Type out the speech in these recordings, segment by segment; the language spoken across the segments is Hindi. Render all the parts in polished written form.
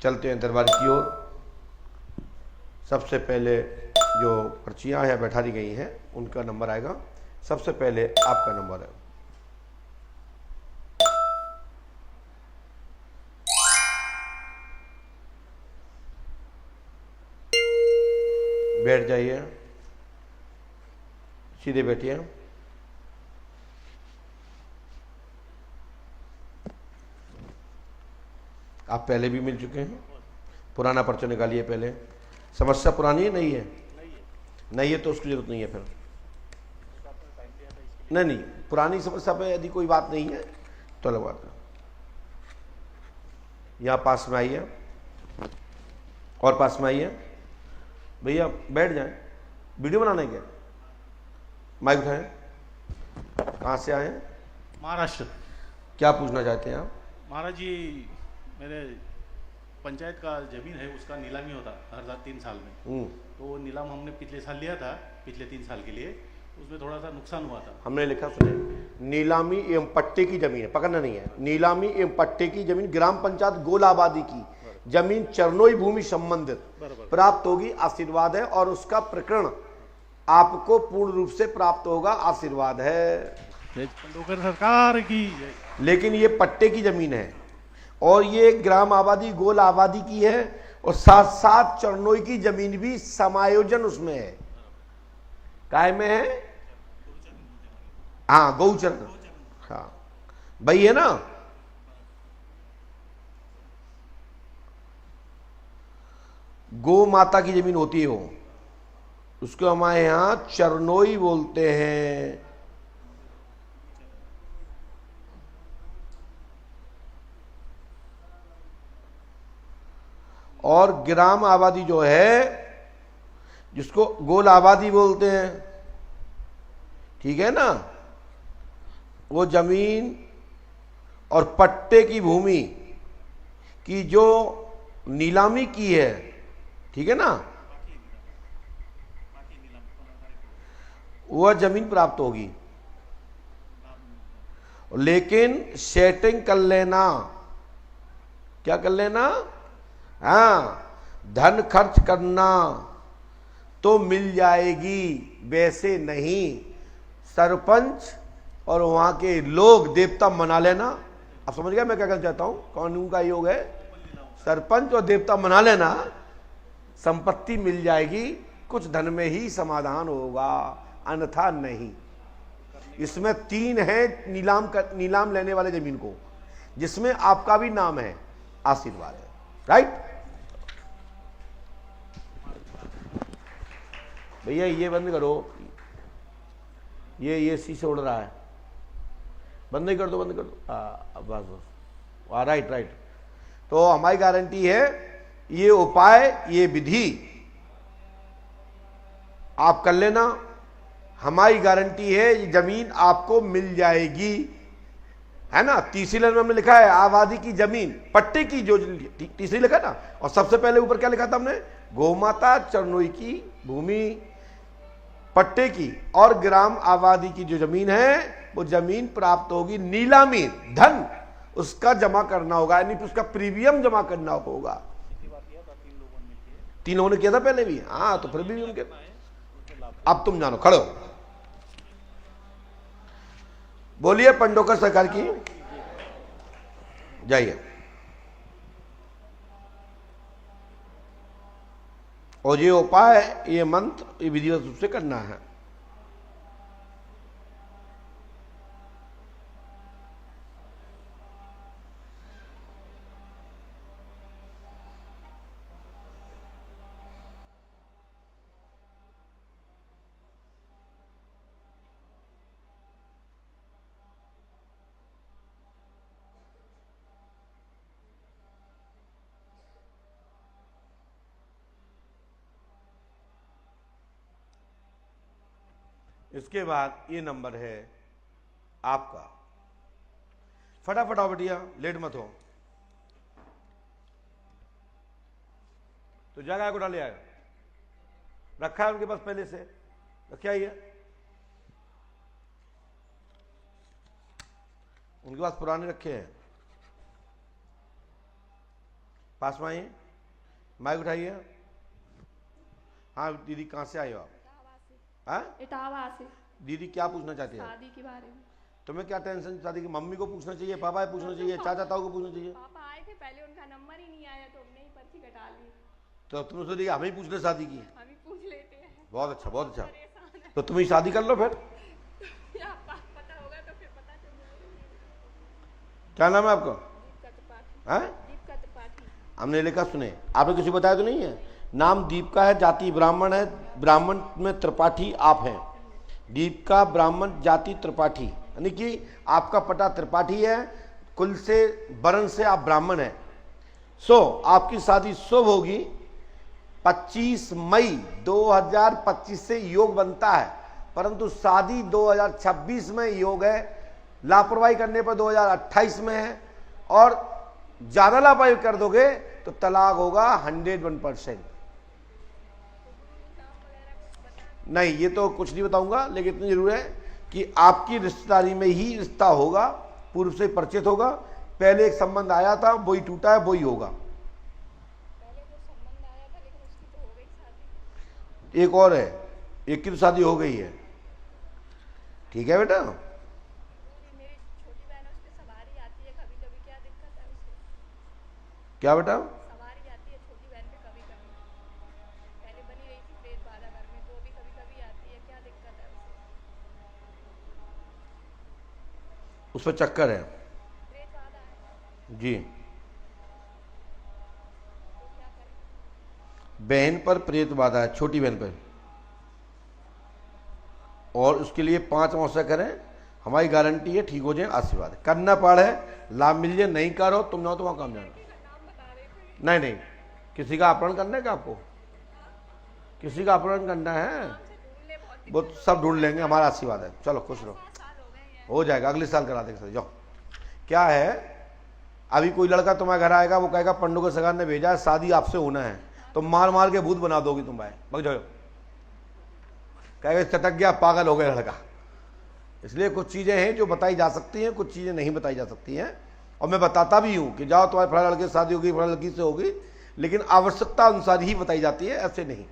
चलते हैं दरबार की ओर। सबसे पहले जो पर्चियां हैं बैठा दी गई हैं उनका नंबर आएगा। सबसे पहले आपका नंबर है। बैठ जाइए, सीधे बैठिए। आप पहले भी मिल चुके हैं, पुराना पर्चा निकालिए पहले। समस्या पुरानी है, नहीं है? नहीं है तो उसकी जरूरत नहीं है फिर। नहीं नहीं, पुरानी समस्या पे यदि कोई बात नहीं है तो अलग बात है। यहाँ पास में आइए और पास में आइए। भैया बैठ जाएं, वीडियो बनाना है क्या? माइक उठाएं। कहाँ से आए हैं? महाराष्ट्र। क्या पूछना चाहते हैं आप? महाराज जी, मेरे पंचायत का जमीन है, उसका नीलामी होता हर 3 साल में। तो वो नीलाम हमने पिछले साल लिया था, पिछले 3 साल के लिए। उसमें थोड़ा सा नुकसान हुआ था। हमने लिखा, सुने, नीलामी एवं पट्टे की जमीन है, पकड़ना नहीं है। नीलामी एवं पट्टे की जमीन ग्राम पंचायत गोल आबादी की जमीन चरणोई भूमि संबंधित प्राप्त होगी, आशीर्वाद है। और उसका प्रकरण आपको पूर्ण रूप से प्राप्त होगा, आशीर्वाद है। पंडोकर सरकार की। लेकिन ये पट्टे की जमीन है और ये ग्राम आबादी गोल आबादी की है और साथ साथ चरणोई की जमीन भी समायोजन उसमें है। काय में है? हाँ, गौचरण। हाँ भाई, है ना? गो माता की जमीन होती है वो, उसको हमारे यहां चरणोई बोलते हैं। और ग्राम आबादी जो है, जिसको गोल आबादी बोलते हैं, ठीक है ना, वो जमीन और पट्टे की भूमि की जो नीलामी की है, ठीक है ना, वह जमीन प्राप्त होगी। लेकिन सेटिंग कर लेना, क्या कर लेना? हाँ, धन खर्च करना तो मिल जाएगी, वैसे नहीं। सरपंच और वहां के लोग देवता मना लेना। अब समझ गया मैं क्या कहना चाहता हूं? कानून का योग है, सरपंच और देवता मना लेना, संपत्ति मिल जाएगी, कुछ धन में ही समाधान होगा, अन्यथा नहीं। इसमें 3 है नीलाम लेने वाले जमीन को, जिसमें आपका भी नाम है, आशीर्वाद है। राइट भैया, ये बंद करो, ये शीशे उड़ रहा है, बंद नहीं कर दो, बंद कर दो। बस बस, राइट राइट। तो हमारी गारंटी है, ये उपाय, ये विधि आप कर लेना, हमारी गारंटी है, ये जमीन आपको मिल जाएगी, है ना। तीसरी लाइन में हमने लिखा है आबादी की जमीन पट्टे की, जो तीसरी लिखा ना, और सबसे पहले ऊपर क्या लिखा था हमने? गोमाता चरणोई की भूमि पट्टे की और ग्राम आबादी की जो जमीन है वो जमीन प्राप्त होगी, नीलामी, धन उसका जमा करना होगा, यानी उसका प्रीमियम जमा करना होगा। 3 लोगों ने किया था पहले भी। हाँ, तो फिर भी उनके, अब तुम जानो, खड़ो बोलिए पंडोकर सरकार की। जाइए और ये उपाय, ये मंत्र, ये विधिवत रूप से करना है। इसके बाद ये नंबर है आपका। फटाफट आओ बेटिया, लेट मत हो। तो जगह को डाले आए, रखा है उनके पास पहले से, रखा ही है उनके पास, पुराने रखे हैं। पास में आइए, माइक उठाइए। हाँ दीदी, कहाँ से आए हो आप? हाँ इटावा से। दीदी क्या पूछना चाहती है? शादी के बारे में। तुम्हें क्या टेंशन? शादी की मम्मी को पूछना चाहिए, पापा को पूछना चाहिए, चाचा ताऊ को पूछना चाहिए। पापा आए थे पहले, उनका नंबर ही नहीं आया तो हमने ही पर्ची कटा ली। तो तुमने सोची हमें ही पूछ ले शादी की? हम ही पूछ लेते हैं। बहुत अच्छा, बहुत अच्छा। परेशान है। तो तुम ही शादी कर लो फिर। या पता होगा तो फिर पता चल जाएगा। क्या नाम है आपका? दीपिका त्रिपाठी। हाँ दीपिका त्रिपाठी। हमने लिखा, सुने, आपने किसी बताया तो नहीं है? नाम दीपिका है, जाति ब्राह्मण है, ब्राह्मण में त्रिपाठी आप हैं। दीपिका ब्राह्मण, जाति त्रिपाठी, यानी कि आपका पता त्रिपाठी है, कुल से वर्ण से आप ब्राह्मण हैं। सो आपकी शादी शुभ होगी। 25 मई 2025 से योग बनता है, परंतु शादी 2026 में योग है। लापरवाही करने पर 2028 में है, और ज्यादा लापरवाही कर दोगे तो तलाक होगा 101%। नहीं, ये तो कुछ नहीं बताऊंगा, लेकिन इतना जरूर है कि आपकी रिश्तेदारी में ही रिश्ता होगा, पूर्व से परिचित होगा। पहले एक संबंध आया था, वही टूटा है, वही होगा। पहले जो संबंध आया था लेकिन उसकी तो हो गई शादी। एक और है, एक की तो शादी हो गई है। ठीक है बेटा। मेरी छोटी बहन है, उसपे सवारी आती है कभी कभी, क्या दिक्कत है उसे? क्या बेटा? सवारी आती है छोटी बहन पे कभी कभी। पहले बनी रही थी प्रेत बाधा घर में, तो अभी कभी कभी आती है, क्या दिक्कत है उसे? उस पर चक्कर है प्रेत बाधा है जी। तो क्या करें? बहन पर प्रेत बाधा है, छोटी बहन पर, और उसके लिए 5 अमावस्या करें, हमारी गारंटी है ठीक हो जाए, आशीर्वाद है। करना पड़े, लाभ मिल जाए, नहीं करो तुम जाओ तो वहां काम जाना। नाम बता रहे थे। नहीं नहीं, किसी का अपहरण करना है क्या आपको? किसी का अपहरण करना है? ढूंढ ले, बहुत वो सब ढूंढ लेंगे, हमारा आशीर्वाद है। चलो खुश रहो, 5 साल हो गए हैं। हो जाएगा, अगले साल करा देंगे। जाओ। क्या है, अभी कोई लड़का तुम्हारे घर आएगा, वो कहेगा पंडू के सरकार ने भेजा है, शादी आपसे होना है, तो मार मार के भूत बना दोगी तुम भाई, बग जाओ। कहेगा चटक गया, पागल हो गया लड़का। इसलिए कुछ चीजें हैं जो बताई जा सकती हैं, कुछ चीजें नहीं बताई जा सकती हैं, और मैं बताता भी हूं कि जाओ तुम्हारे फला लड़के से शादी होगी, फला लड़की से होगी, लेकिन आवश्यकता अनुसार ही बताई जाती है, ऐसे नहीं।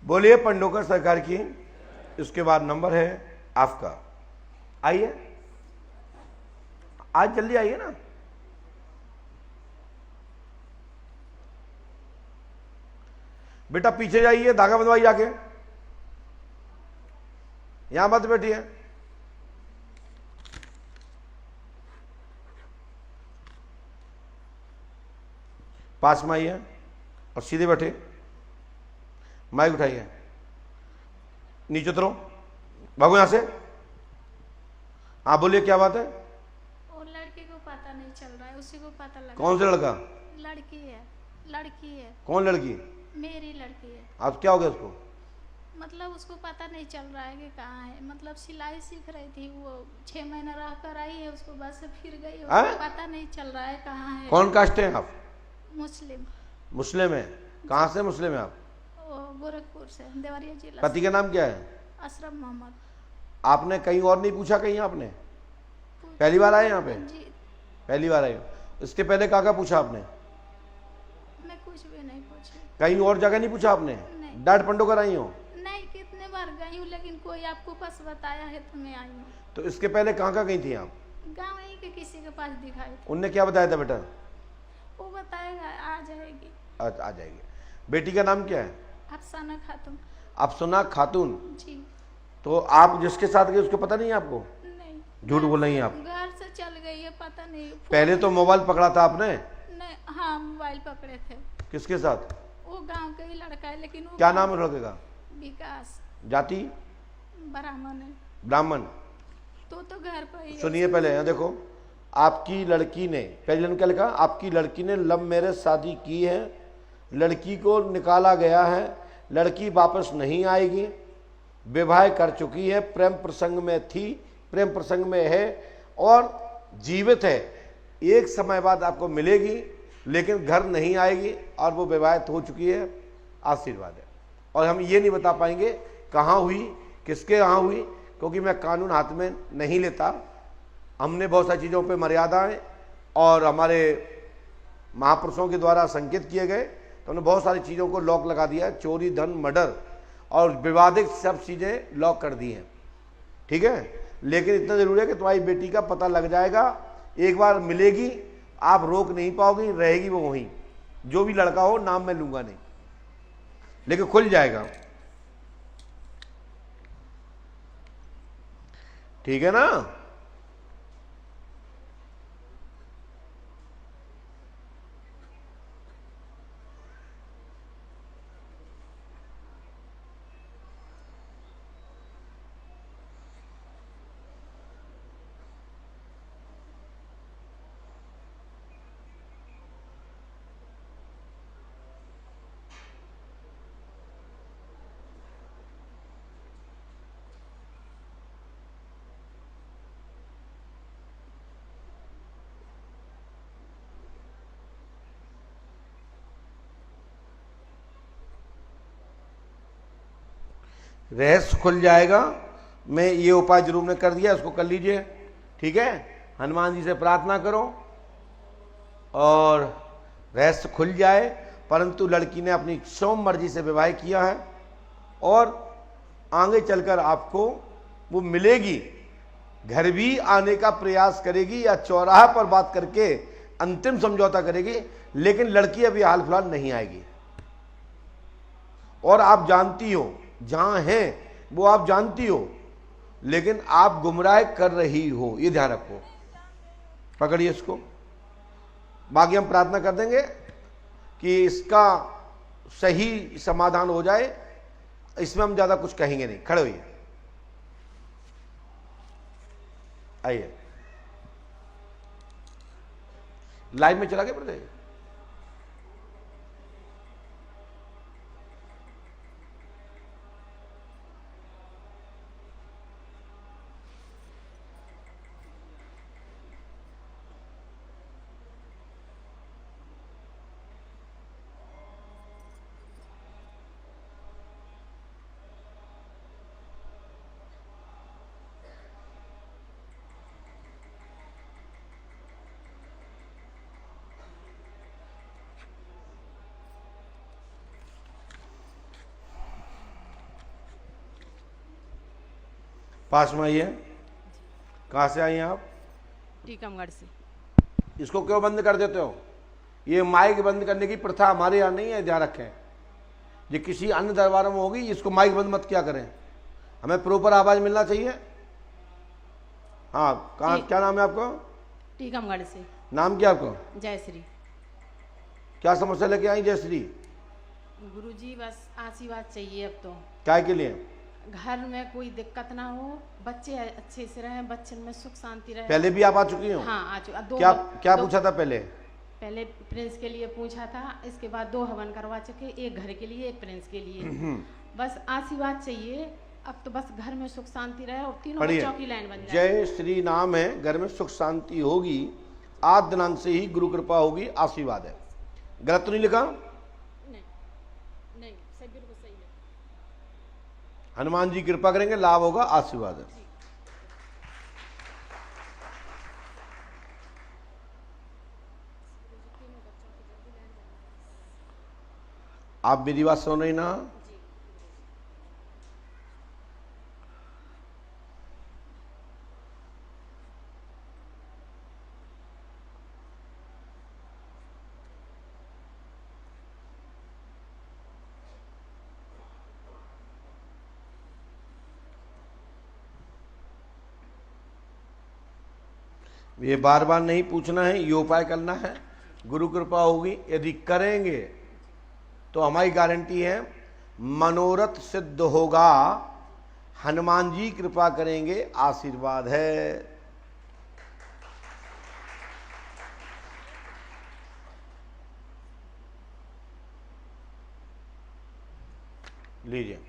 बोलिए पंडोकर सरकार की। इसके बाद नंबर है आपका, आइए, आज जल्दी आइए ना। बेटा पीछे जाइए, धागा बंधवाइए आके, यहां मत बैठिए। पास में आइए और सीधे बैठे, माइक उठाइए, नीचे उतरो, भागो यहां से। हाँ बोलिए, क्या बात है? वो लड़के को पता नहीं चल रहा है, उसी को पता लगा। कौन से लड़का? लड़की है, लड़की है, कौन लड़की? मेरी लड़की है। आज क्या हो गया उसको? मतलब उसको पता नहीं चल रहा है कि कहाँ है। मतलब सिलाई सीख रही थी वो, 6 महीना रह कर आई है, उसको बस से फिर गई, उसको पता नहीं चल रहा है कहाँ है। कौन कास्ट है आप? मुस्लिम। मुस्लिम है? कहाँ से मुस्लिम है आप? वो गोरखपुर से, देवरिया जिला। पति का नाम क्या है? अशरफ मोहम्मद। आपने कहीं और नहीं पूछा? कहीं आपने पहली बार आए यहाँ पे? जी, पहली बार आए हो? इसके पहले कहाँ पूछा आपने? मैं कुछ भी नहीं पूछी। कहीं और जगह नहीं पूछा आपने? नहीं। डांट पंडोकर आई हो? नहीं, कितने बार गई हूँ, लेकिन कोई आपको पास बताया है तो मैं आई हूँ। तो इसके पहले कहाँ गई थी आप? गाँव ही के किसी के पास दिखाई थी। उनने क्या बताया था बेटा? वो बताएगा आ जाएगी। आ जाएगी। बेटी का नाम क्या है? अफसाना खातून। अफसाना खातून। जी। तो आप जिसके साथ गए उसको पता नहीं है आपको? नहीं। झूठ बोल रही हैं आप। घर से चल गई है, पता नहीं। पहले तो मोबाइल पकड़ा था आपने? नहीं, हाँ मोबाइल पकड़े थे। किसके साथ? वो गांव का ही लड़का है, लेकिन वो क्या नाम है लड़के का? विकास। जाति? ब्राह्मण है। ब्राह्मण। तो घर पर ही है। सुनिए पहले, यहाँ देखो, आपकी लड़की ने, पहले ने क्या लिखा, आपकी लड़की ने लव मैरिज शादी की है, लड़की को निकाला गया है, लड़की वापस नहीं आएगी, विवाह कर चुकी है, प्रेम प्रसंग में थी, प्रेम प्रसंग में है और जीवित है, एक समय बाद आपको मिलेगी लेकिन घर नहीं आएगी और वो विवाहित हो चुकी है, आशीर्वाद है। और हम ये नहीं बता पाएंगे कहाँ हुई, किसके यहाँ हुई, क्योंकि मैं कानून हाथ में नहीं लेता। हमने बहुत सारी चीज़ों पे मर्यादाएं और हमारे महापुरुषों के द्वारा संकेत किए गए, तो हमने बहुत सारी चीज़ों को लॉक लगा दिया, चोरी, धन, मर्डर और विवादित सब चीज़ें लॉक कर दी हैं, ठीक है। लेकिन इतना जरूर है कि तुम्हारी बेटी का पता लग जाएगा, एक बार मिलेगी, आप रोक नहीं पाओगी, रहेगी वो वहीं, जो भी लड़का हो, नाम मैं लूंगा नहीं, लेकिन खुल जाएगा, ठीक है ना। रहस्य खुल जाएगा। मैं ये उपाय जरूर ने कर दिया, इसको कर लीजिए, ठीक है। हनुमान जी से प्रार्थना करो और रहस्य खुल जाए। परंतु लड़की ने अपनी स्वयं मर्जी से विवाह किया है और आगे चलकर आपको वो मिलेगी, घर भी आने का प्रयास करेगी या चौराहा पर बात करके अंतिम समझौता करेगी, लेकिन लड़की अभी हाल फिलहाल नहीं आएगी। और आप जानती हो जहां है वो आप जानती हो, लेकिन आप गुमराह कर रही हो, ये ध्यान रखो। पकड़िए इसको, बाकी हम प्रार्थना कर देंगे कि इसका सही समाधान हो जाए, इसमें हम ज्यादा कुछ कहेंगे नहीं। खड़े होइए, आइए, लाइव में चला गया पड़े। पास में आइए। कहाँ से आई हैं आप? टीकमगढ़ से। इसको क्यों बंद कर देते हो? ये माइक बंद करने की प्रथा हमारे यहाँ नहीं है, ध्यान रखें। ये किसी अन्य दरबारों में होगी, इसको माइक बंद मत क्या करें, हमें प्रॉपर आवाज मिलना चाहिए। हाँ, कहाँ, क्या नाम है आपको? टीकमगढ़ से। नाम क्या आपको? जयश्री। क्या समस्या लेके आई जयश्री? गुरुजी बस आशीर्वाद चाहिए अब तो। क्या के लिए? घर में कोई दिक्कत ना हो, बच्चे अच्छे से रहें, बच्चन में सुख शांति रहे। पहले भी आप आ चुकी हो? हाँ, आ चुका। क्या पूछा था पहले? पहले प्रिंस के लिए पूछा था, इसके बाद 2 हवन करवा चुके, एक घर के लिए, एक प्रिंस के लिए। बस आशीर्वाद चाहिए अब तो, बस घर में सुख शांति रहे और तीनों बच्चों की लाइन बन जाए। जय श्री नाम है, घर में सुख शांति होगी, आज दिनांक से ही गुरु कृपा होगी, आशीर्वाद है। गलत तो नहीं लिखा? नहीं, सही, बिल्कुल सही है। हनुमान जी कृपा करेंगे, लाभ होगा, आशीर्वाद है। आप मेरी बात सुन रही ना? ये बार बार नहीं पूछना है, ये उपाय करना है, गुरु कृपा होगी। यदि करेंगे तो हमारी गारंटी है मनोरथ सिद्ध होगा, हनुमान जी कृपा करेंगे, आशीर्वाद है। लीजिए।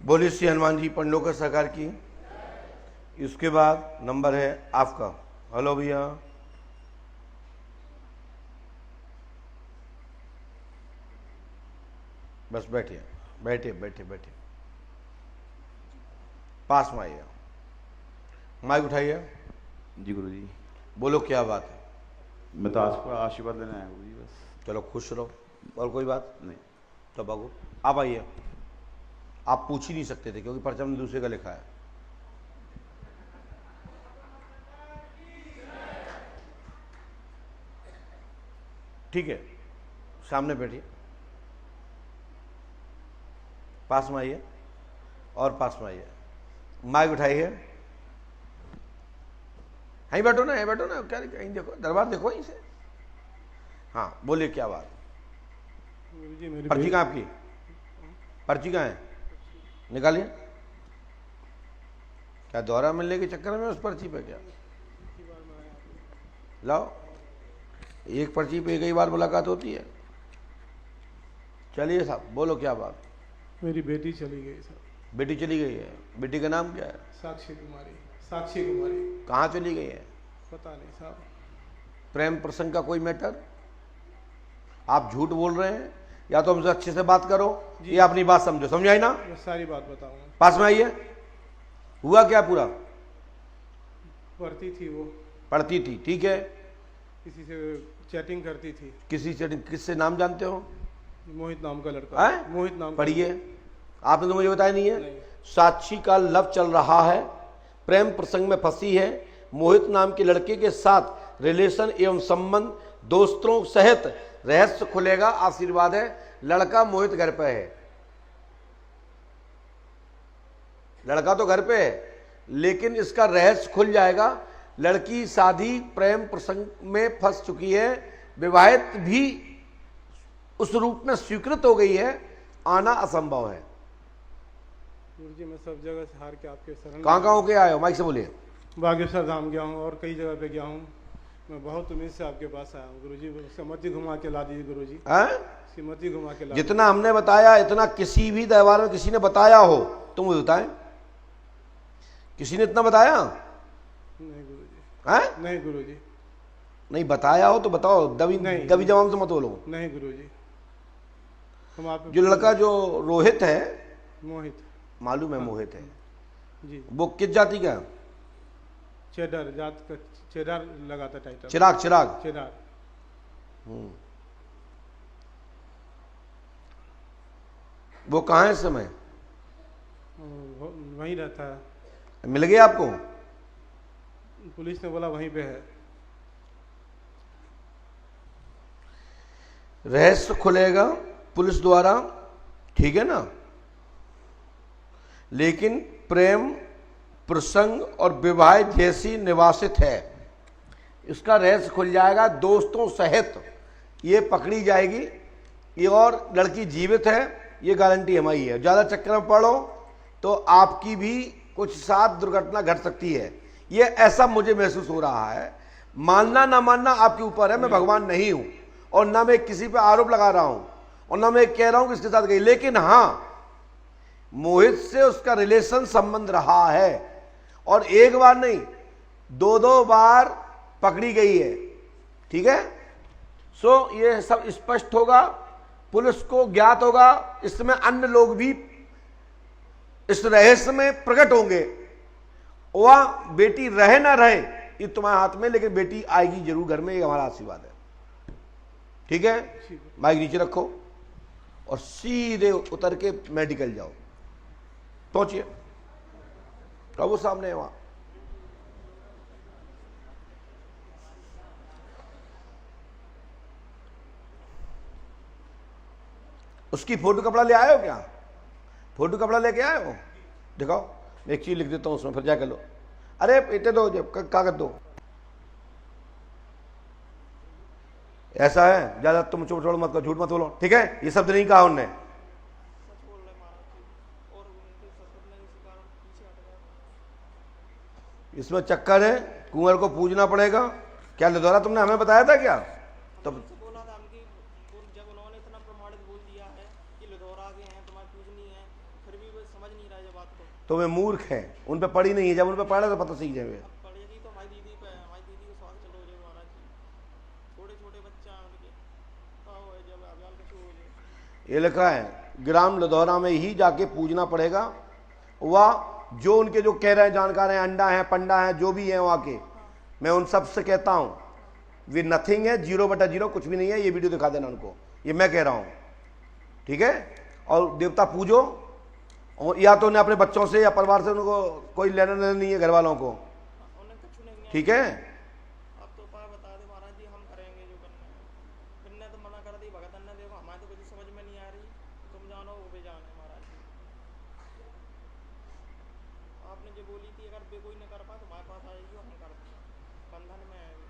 बोलिए श्री हनुमान जी पंडोकर सरकार की। इसके बाद नंबर है आपका। हेलो भैया, बस बैठिए बैठिए बैठिए बैठिए, पास में आइए, माइक उठाइए। जी गुरुजी। बोलो क्या बात है। मैं तो आपको आशीर्वाद लेने आया गुरुजी बस। चलो खुश रहो, और कोई बात नहीं। तो बाबू आप आइए। आप पूछ ही नहीं सकते थे क्योंकि पर्चा में दूसरे का लिखा है। ठीक है, सामने बैठिए, पास में आइए और पास में आइए, माइक उठाइए। यहीं बैठो ना, यहीं बैठो ना, क्या कहीं देखो, दरबार देखो यहीं से। हाँ बोलिए क्या बात। पर्ची कहाँ आपकी, पर्ची कहाँ है, निकालिए। क्या दौरा मिलने के चक्कर में उस पर्ची पे क्या लाओ, एक पर्ची पे कई बार मुलाकात होती है। चलिए साहब बोलो क्या बात। मेरी बेटी चली गई साहब। बेटी चली गई है, बेटी का नाम क्या है। साक्षी कुमारी। साक्षी कुमारी। कहाँ चली गई है, पता नहीं साहब। प्रेम प्रसंग का कोई मैटर। आप झूठ बोल रहे हैं, या तो हमसे अच्छे से बात करो या अपनी बात समझो, समझाई ना। मैं सारी बात बताऊंगा। पास में आइए। हुआ क्या पूरा। पढ़ती थी वो। पढ़ती थी, ठीक है। किसी से चैटिंग करती थी। किसी से, किससे नाम जानते हो। मोहित नाम का लड़का है? मोहित नाम। पढ़िए, आपने तो मुझे बताया नहीं है। नहीं। साक्षी का लव चल रहा है, प्रेम प्रसंग में फंसी है, मोहित नाम के लड़के के साथ रिलेशन एवं संबंध दोस्तों सहित रहस्य खुलेगा, आशीर्वाद है। लड़का मोहित घर पे है, लड़का तो घर पे है, लेकिन इसका रहस्य खुल जाएगा। लड़की शादी प्रेम प्रसंग में फंस चुकी है, विवाहित भी उस रूप में स्वीकृत हो गई है, आना असंभव है। गुरुजी मैं सब जगह से हार के आपके शरण। कहाँ कहाँ होके आए हो, माइक से बोलिए। बागेश्वर धाम गया हूँ और कई जगह पे गया हूँ। मैं बहुत उम्मीद से आपके पास आया हूँ गुरुजी। सिमती घुमा के ला दीजिए गुरुजी। सिमती घुमा के ला। जितना हमने बताया इतना किसी भी दरबार में किसी ने बताया हो तो मुझे बताएं, किसी ने इतना बताया। नहीं गुरुजी। हैं? नहीं गुरुजी। नहीं बताया हो तो बताओ, दबी दबी जवाब से मत बोलो। नहीं गुरुजी। हम आप जो लड़का जो रोहित है, मोहित, मालूम है मोहित है जी, वो किस जाति का है। चेडर जात का, चेडर लगाता टाइटल। चिराग, चिराग। चेडर। वो कहाँ है इस समय। वहीं रहता है। मिल गया आपको। पुलिस ने बोला वहीं पे है। रहस्य खुलेगा पुलिस द्वारा, ठीक है ना। लेकिन प्रेम प्रसंग और विवाह जैसी निवासित है, इसका रहस्य खुल जाएगा दोस्तों सहित, ये पकड़ी जाएगी, ये और लड़की जीवित है, ये गारंटी हमारी है। ज़्यादा चक्कर में पड़ो तो आपकी भी कुछ साथ दुर्घटना घट सकती है, ये ऐसा मुझे महसूस हो रहा है। मानना ना मानना आपके ऊपर है, मैं भगवान नहीं हूं और ना मैं किसी पे आरोप लगा रहा हूं और ना मैं कह रहा हूं कि इसके साथ गई, लेकिन हाँ मोहित से उसका रिलेशन संबंध रहा है और एक बार नहीं, दो दो बार पकड़ी गई है, ठीक है। सो ये सब स्पष्ट होगा, पुलिस को ज्ञात होगा, इसमें अन्य लोग भी इस रहस्य में प्रकट होंगे। वह बेटी रहे ना रहे ये तुम्हारे हाथ में, लेकिन बेटी आएगी जरूर घर में, ये हमारा आशीर्वाद है, ठीक है, माइक नीचे रखो और सीधे उतर के मेडिकल जाओ, पहुंचिए। अब वो सामने है वहां। उसकी फोटो कपड़ा ले आए हो क्या? फोटो कपड़ा लेके आए हो? दिखाओ, एक चीज लिख देता हूं उसमें, फिर जाकर लो। अरे इतने दो, जब कागज दो। ऐसा है, ज्यादा तुम चुप छोड़ मत करो, झूठ मत बोलो, ठीक है? ये शब्द नहीं कहा उनने। इसमें चक्कर है, कुंवर को पूजना पड़ेगा। क्या लिधौरा तुमने हमें बताया था क्या? तब बोला था हमकी, जब उन्होंने इतना प्रमाणित बोल दिया है कि लिधौरा के हैं, तुम्हारी पूजनी है, फिर भी वो समझ नहीं रहा है बात को। तो वे मूर्ख हैं, उन पे पड़ी नहीं है, जब उन पे पड़ा तो पता सीख जाए। पड़ेगी तो हमारी दीदी पे, हमारी दीदी को स्वागत चलो हो जाए महाराज जी, छोटे छोटे बच्चे हैं उनके, पाओ है जब अभियान कुछ हो जाए। ये लिखा है ग्राम लिधौरा में ही जाके पूजना पड़ेगा। वह जो उनके जो कह रहे हैं जानकार हैं, अंडा है, पंडा है, जो भी है वहां के, मैं उन सब से कहता हूं वे नथिंग है, 0/0, कुछ भी नहीं है। ये वीडियो दिखा देना उनको, ये मैं कह रहा हूं, ठीक है? और देवता पूजो, और या तो उन्हें अपने बच्चों से या परिवार से उनको कोई लेना देना नहीं है, घर वालों को, ठीक है? आप तो उपाय बता दे महाराज जी, हम करेंगे जो करना है। फिर ने तो मना कर दी भगत ने, देखो हमारे तो कुछ समझ में नहीं आ रही, तुम जानो वो भी जाने महाराज जी। आपने जो बोली थी अगर कोई न कर पाए तो हमारे पास आएगी, हम कर देंगे। बंधन में है अभी।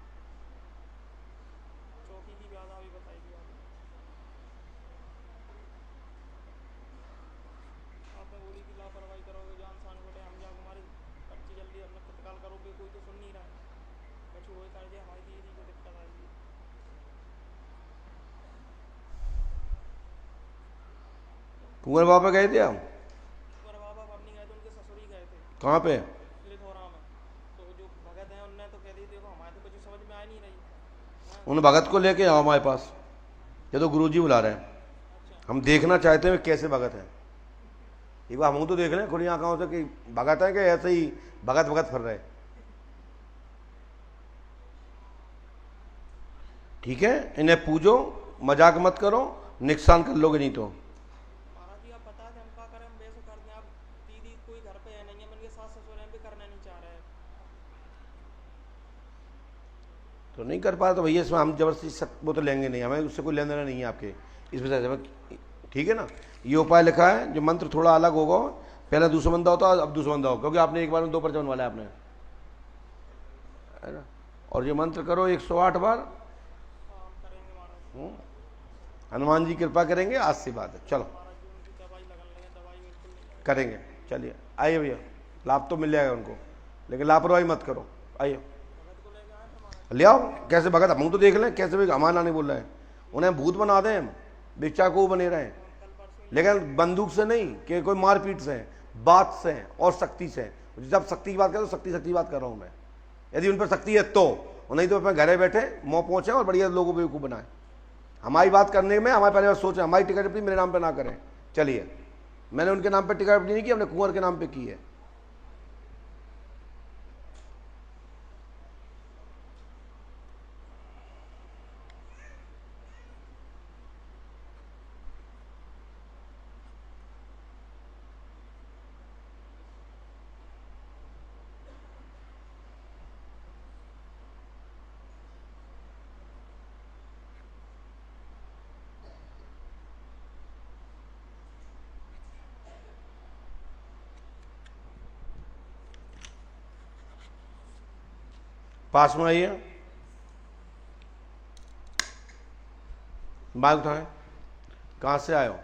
चौकी की व्यादा भी बताएगी आपने बोली थी लापरवाही करोगे, जान सान बोले हम जा हमारी पर्ची जल्दी हमने तत्काल करोगे, कोई तो सुन नहीं रहा है। कुछ हो कर दिया, हमारी दीदी को दिक्कत आएगी। कुंवर बाबा गए थे हम? पर बाबा अब नहीं गए थे, उनके ससुरी गए थे कहाँ पे? लिधौरा में। तो जो भगत हैं उनने तो कह दी देखो हमारे तो कुछ समझ में आ नहीं रही। उन भगत को लेके आओ हमारे पास, ये तो गुरुजी बुला रहे हैं। हम देखना चाहते हैं कैसे भगत हैं। एक बार हम तो देख लें खुली आंखों से कि भगत है कि ऐसे ही भगत भगत फिर रहे, ठीक है? इन्हें पूजो, मजाक मत करो, नुकसान कर लोगे नहीं तो। महाराज जी आप बता दें हम क्या करें, हम बेसो कर दें। आप दीदी कोई घर पे है नहीं है, उनके सास ससुर हैं भी करना नहीं चाह रहे हैं। तो नहीं कर पा तो भैया इसमें हम जबरदस्ती वो तो लेंगे नहीं, हमें उससे कोई लेना देना नहीं है आपके इस वजह से, ठीक है ना? ये उपाय लिखा है, जो मंत्र थोड़ा अलग होगा, पहले दूसरा बंदा होता अब दूसरा बंदा होगा, क्योंकि आपने एक बार में 2 पर्चा बनवाया आपने, है ना? और ये मंत्र करो 108 बार, हनुमान जी कृपा करेंगे, आज से बात है। चलो करेंगे, चलिए आइए भैया, लाभ तो मिल जाएगा उनको, लेकिन लापरवाही मत करो। आइए ले आओ, कैसे भगत हम तो देख लें, कैसे भी हमारा नहीं बोल रहे हैं, उन्हें भूत बना दें, बेचा को बने रहे, लेकिन बंदूक से नहीं कि कोई मारपीट से, बात से और शक्ति से। जब शक्ति की बात करो, शक्ति की बात कर रहा हूं मैं, यदि उन पर शक्ति है तो, नहीं तो अपने घरे बैठे मुँह पहुंचे और बढ़िया लोगों को बनाए। हमारी बात करने में हमारे परिवार सोचे हमारी टिकट अपनी मेरे नाम पे ना करें। चलिए, मैंने उनके नाम पे टिकट अपनी नहीं की, हमने कुंवर के नाम पे की है। पास में आइए, बाइक उठाएं। कहाँ से आए हो?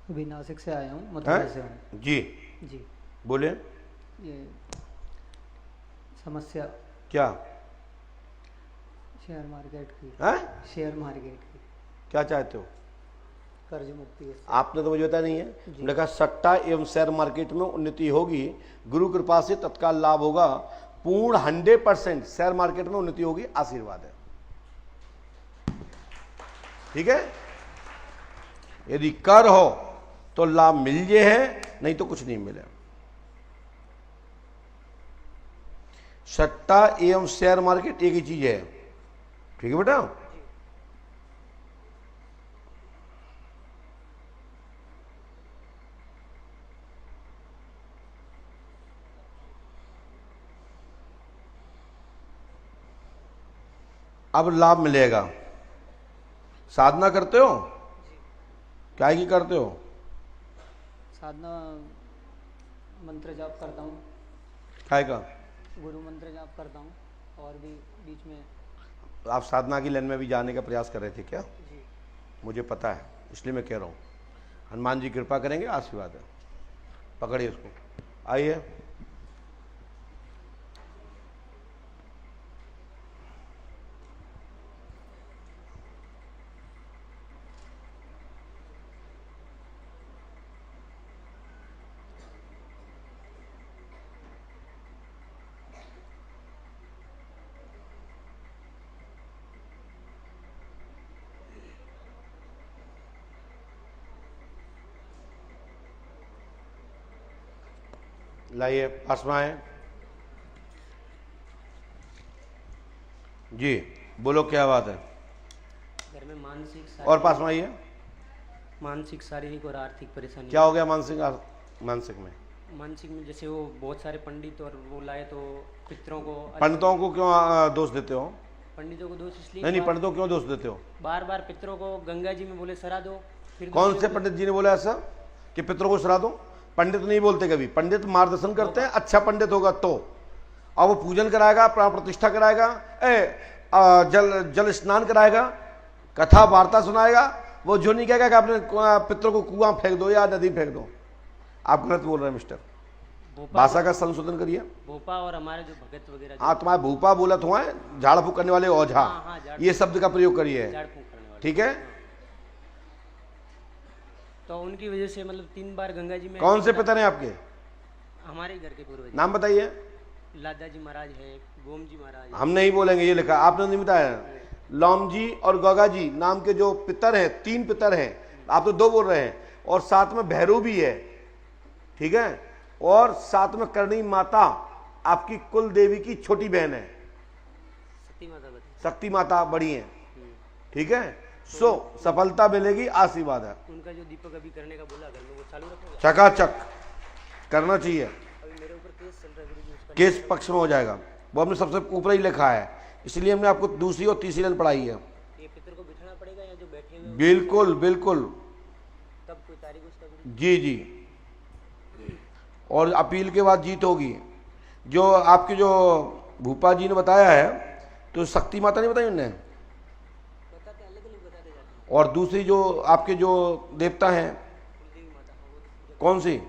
अभी नासिक से आया हूँ, मथुरा से हूँ। जी जी बोले। ये समस्या क्या? शेयर मार्केट की। है? शेयर मार्केट की। क्या चाहते हो? कर्ज मुक्ति। आपने तो मुझे बताया नहीं है। मैंने कहा सट्टा एवं शेयर मार्केट में उन्नति होगी, गुरु कृपा से तत्काल लाभ होगा, पूर्ण 100% शेयर मार्केट में उन्नति होगी, आशीर्वाद है, ठीक है? यदि कर हो तो लाभ मिल जे है, नहीं तो कुछ नहीं मिले। सट्टा एवं शेयर मार्केट एक ही चीज है, ठीक है बेटा? अब लाभ मिलेगा। साधना करते हो? क्या की करते हो? साधना मंत्र जाप करता हूँ। काय का? गुरु मंत्र जाप करता हूँ और भी बीच में। आप साधना की लाइन में भी जाने का प्रयास कर रहे थे क्या? जी। मुझे पता है, इसलिए मैं कह रहा हूँ। हनुमान जी कृपा करेंगे, आशीर्वाद है। पकड़िए उसको, आइए। लाइए, पास में आए जी, बोलो क्या बात है? घर में मानसिक और पास में आइए। मानसिक, शारीरिक और आर्थिक परेशानी। क्या हो गया मानसिक में? मानसिक में जैसे वो बहुत सारे पंडित और वो लाए तो पितरों को। पंडितों को क्यों दोष देते हो? पंडितों को दोष इसलिए नहीं, पंडितों को क्यों दोष देते हो? बार बार पितरों को गंगा जी में बोले सरा दो, फिर कौन से पंडित जी ने बोला ऐसा कि पितरों को सरा दो? पंडित नहीं बोलते कभी, पंडित मार्गदर्शन करते हैं। अच्छा पंडित होगा तो, और वो पूजन कराएगा, प्राण प्रतिष्ठा कराएगा, जल स्नान कराएगा, कथा वार्ता सुनाएगा। वो जो नहीं कहेगा कि आपने पितरों को कुआं फेंक दो या नदी फेंक दो। आप गलत बोल रहे हैं मिस्टर, भाषा का संशोधन करिए। भोपा और हमारे जो भगत वगैरह। हाँ, तुम्हारे भूपा बोला तुम्हारे, झाड़ फूक करने वाले ओझा। ये शब्द का प्रयोग करिए, ठीक है? तो उनकी वजह से मतलब 3 बार गंगा जी में। कौन से पितर हैं आपके? हमारे घर के पूर्वज। नाम बताइए। लादा जी महाराज है, गोम जी महाराज। हम नहीं बोलेंगे, ये लिखा आपने नहीं बताया। लोम जी और गगा जी नाम के जो पितर हैं, 3 पितर हैं, आप तो 2 बोल रहे हैं, और साथ में भैरव भी है, ठीक है? और साथ में करणी माता आपकी कुल देवी की छोटी बहन है, शक्ति माता बड़ी है, ठीक है? सो सफलता मिलेगी, आशीर्वाद है। उनका जो दीपक अभी करने का बोला घर में, वो चालू रखोगे? चकाचक करना चाहिए। अभी मेरे ऊपर केस चल रहा है गुरुजी, उसका केस पक्ष में हो जाएगा। वो हमने सबसे ऊपर ही लिखा है, इसलिए हमने आपको दूसरी और तीसरी लाइन पढ़ाई है। ये पितर को बिठाना पड़ेगा या जो बैठे हुए? बिल्कुल बिल्कुल। तब कोई तारीख उसका? जी जी, और अपील के बाद जीत होगी। जो आपके जो भूपा जी ने बताया है, तो शक्ति माता नहीं बताई उन्होंने, और दूसरी जो आपके जो देवता हैं, कौन सी?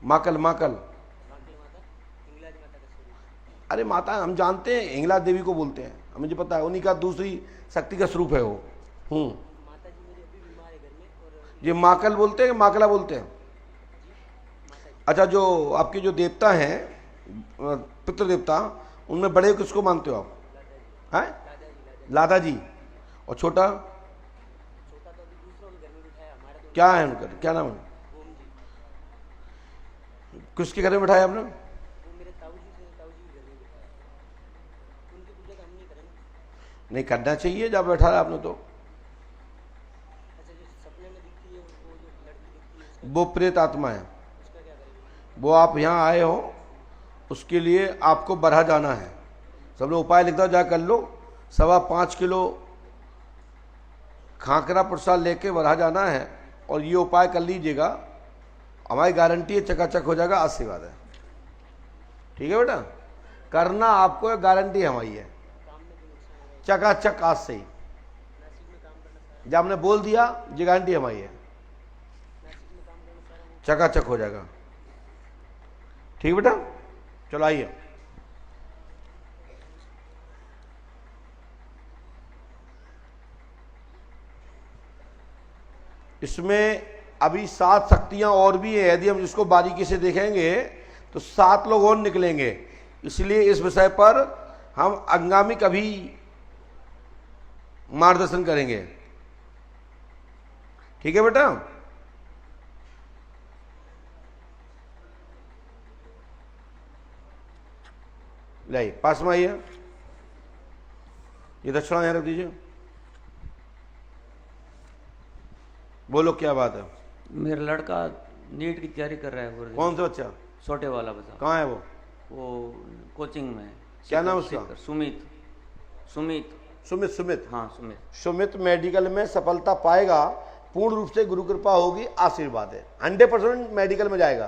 माकल। अरे माता हम जानते हैं, हिंगला देवी को बोलते हैं, मुझे पता है, उन्हीं का दूसरी शक्ति का स्वरूप है वो। ये माकल बोलते हैं, माकला बोलते हैं। अच्छा, जो आपके जो देवता हैं पितृ देवता, उनमें बड़े किसको मानते हो आप? हैं? लादा जी। और छोटा क्या है उनका, क्या नाम है? किसके घर में बिठाया आपने? नहीं करना चाहिए जब बैठा है आपने तो। वो प्रेत आत्मा है, वो आप यहाँ आए हो, उसके लिए आपको बरहा जाना है। सब लोग उपाय लिखता जा कर लो। 5.25 किलो खाकरा प्रसाद लेके बरहा जाना है, और ये उपाय कर लीजिएगा, हमारी गारंटी है चकाचक हो जाएगा, आशीर्वाद है। ठीक है बेटा, करना आपको, गारंटी हमारी है, चकाचक आज से ही। जब हमने बोल दिया, ये गारंटी हमारी है, चकाचक हो जाएगा। ठीक बेटा, चलो आइए। इसमें अभी 7 शक्तियां और भी है, यदि हम इसको बारीकी से देखेंगे तो 7 लोग और निकलेंगे। इसलिए इस विषय पर हम आगामी कभी मार्गदर्शन करेंगे। ठीक है बेटा, लाइए पास में आइए, ये दक्षिणा यहाँ रख दीजिए। बोलो क्या बात है? मेरा लड़का नीट की तैयारी कर रहा है गुरुजी। कौन सा बच्चा? छोटे वाला बच्चा। कहाँ है वो? वो कोचिंग में है। क्या नाम उसका? सुमित। सुमित। सुमित। हाँ सुमित। सुमित मेडिकल में सफलता पाएगा, पूर्ण रूप से गुरु कृपा होगी, आशीर्वाद है, 100% मेडिकल में जाएगा।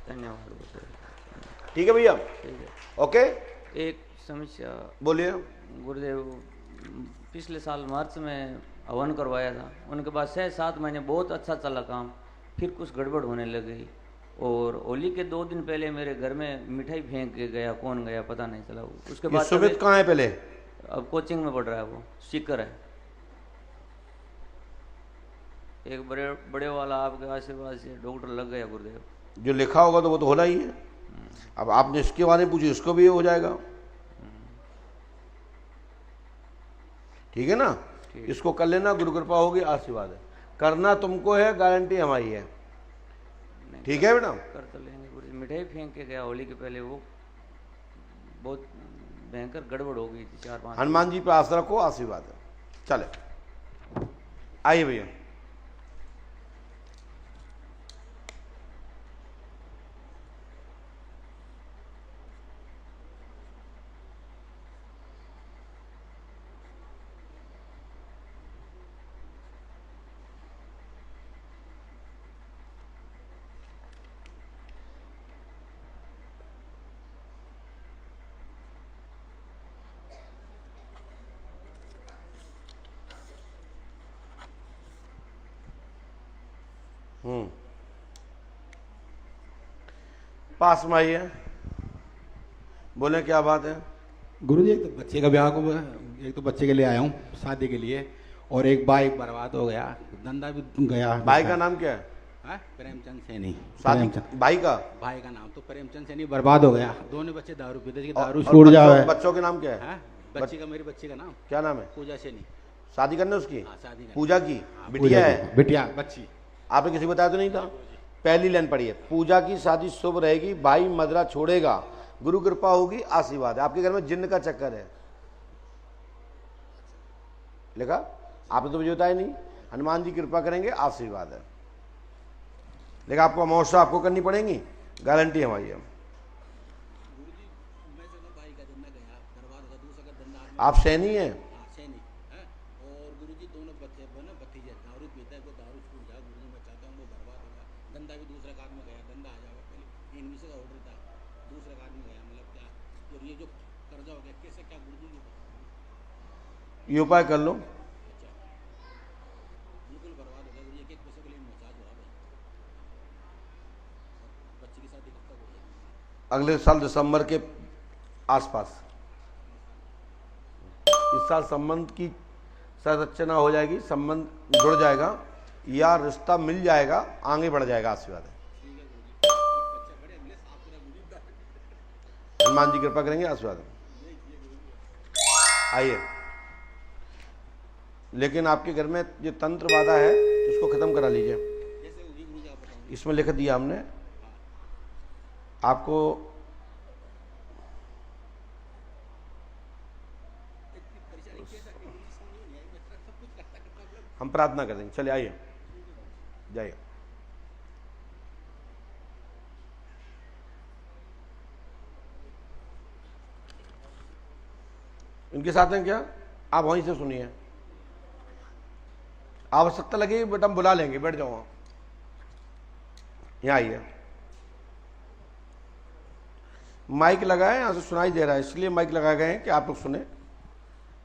धन्यवाद। ठीक है भैया, ठीक है। ओके। एक समस्या। बोलिए। गुरुदेव, पिछले साल मार्च में हवन करवाया था, उनके बाद 6-7 महीने बहुत अच्छा चला काम, फिर कुछ गड़बड़ होने लग गई। और होली के 2 दिन पहले मेरे घर में मिठाई फेंक के गया, कौन गया पता नहीं चला। उसके बाद सुमित कहाँ है पहले? अब कोचिंग में पढ़ रहा है, वो सीकर है। एक बड़े वाला आपके आशीर्वाद से डॉक्टर लग गया गुरुदेव। जो लिखा होगा तो वो तो होना ही है। अब आपने इसके बारे में पूछी, इसको भी हो जाएगा। ठीक है ना? इसको कर लेना, गुरु कृपा होगी, आशीर्वाद है। करना तुमको है, गारंटी हमारी है। ठीक है बेटा? कर तो लेंगे गुरुजी। मिठाई फेंक के गया होली के पहले, वो बहुत भयंकर गड़बड़ हो गई थी। 4-5 हनुमान जी पे आस्था रखो, आशीर्वाद है। चले आइए भैया। पास में आइए, बोले क्या बात है? गुरुजी, एक तो बच्चे का ब्याह को, एक तो बच्चे के लिए आया हूँ शादी के लिए, और एक बाइक बर्बाद हो गया, धंधा भी गया। भाई का नाम क्या है? प्रेमचंद सैनी। शादी भाई का नाम तो प्रेमचंद सैनी, बर्बाद हो गया। दोनों बच्चे दारू पीते, दारू छूट जाए। बच्चों के नाम क्या है? मेरे बच्चे का नाम क्या नाम है? पूजा सैनी। शादी करने उसकी? शादी पूजा की बिटिया है? बिटिया बच्ची। आपने किसी को बताया तो नहीं था? पहली लाइन पढ़िए, पूजा की शादी शुभ रहेगी, भाई मदरा छोड़ेगा, गुरु कृपा होगी, आशीर्वाद है। आपके घर में जिन्न का चक्कर है, लिखा? आपने तो मुझे बताया नहीं। हनुमान जी कृपा करेंगे, आशीर्वाद है। लेकिन आपको अमावस्या आपको करनी पड़ेगी, गारंटी हमारी है। आप सैनी हैं? और गुरुजी दोनों बच्चे भतीजे दारू पीता है, वो दारू छूट जाए गुरुजी, मैं चाहता हूँ वो बर्बाद होगा। धंधा भी दूसरे कार्ड में गया, धंधा आ जाएगा। पहले इनमें का ऑर्डर था, दूसरे कार्ड में गया, मतलब क्या। और ये जो कर्जा हो गया, कैसे क्या गुरुजी? ये उपाय कर लो। बिल्कुल बर्बाद हो गया गुरुजी, एक पैसे के लिए मोहताज हो रहा है। बच्चे की शादी कब तक हो जाएगी? अगले साल दिसंबर के आसपास। इस साल संबंध की संरचना हो जाएगी, संबंध जुड़ जाएगा या रिश्ता मिल जाएगा, आगे बढ़ जाएगा, आशीर्वाद है। हनुमान जी कृपा करेंगे, आशीर्वाद है। आइए, लेकिन आपके घर में ये तंत्र बाधा है, इसको खत्म करा लीजिए। इसमें लिख दिया हमने आपको। हम प्रार्थना कर देंगे। चलिए आइए, जाइए। इनके साथ हैं क्या? आप वहीं से सुनिए। आवश्यकता लगेगी बेटा, हम बुला लेंगे, बैठ जाओ। यहाँ आइए। माइक लगाए, यहाँ से सुनाई दे रहा है, इसलिए माइक लगाए गए हैं कि आप लोग सुने।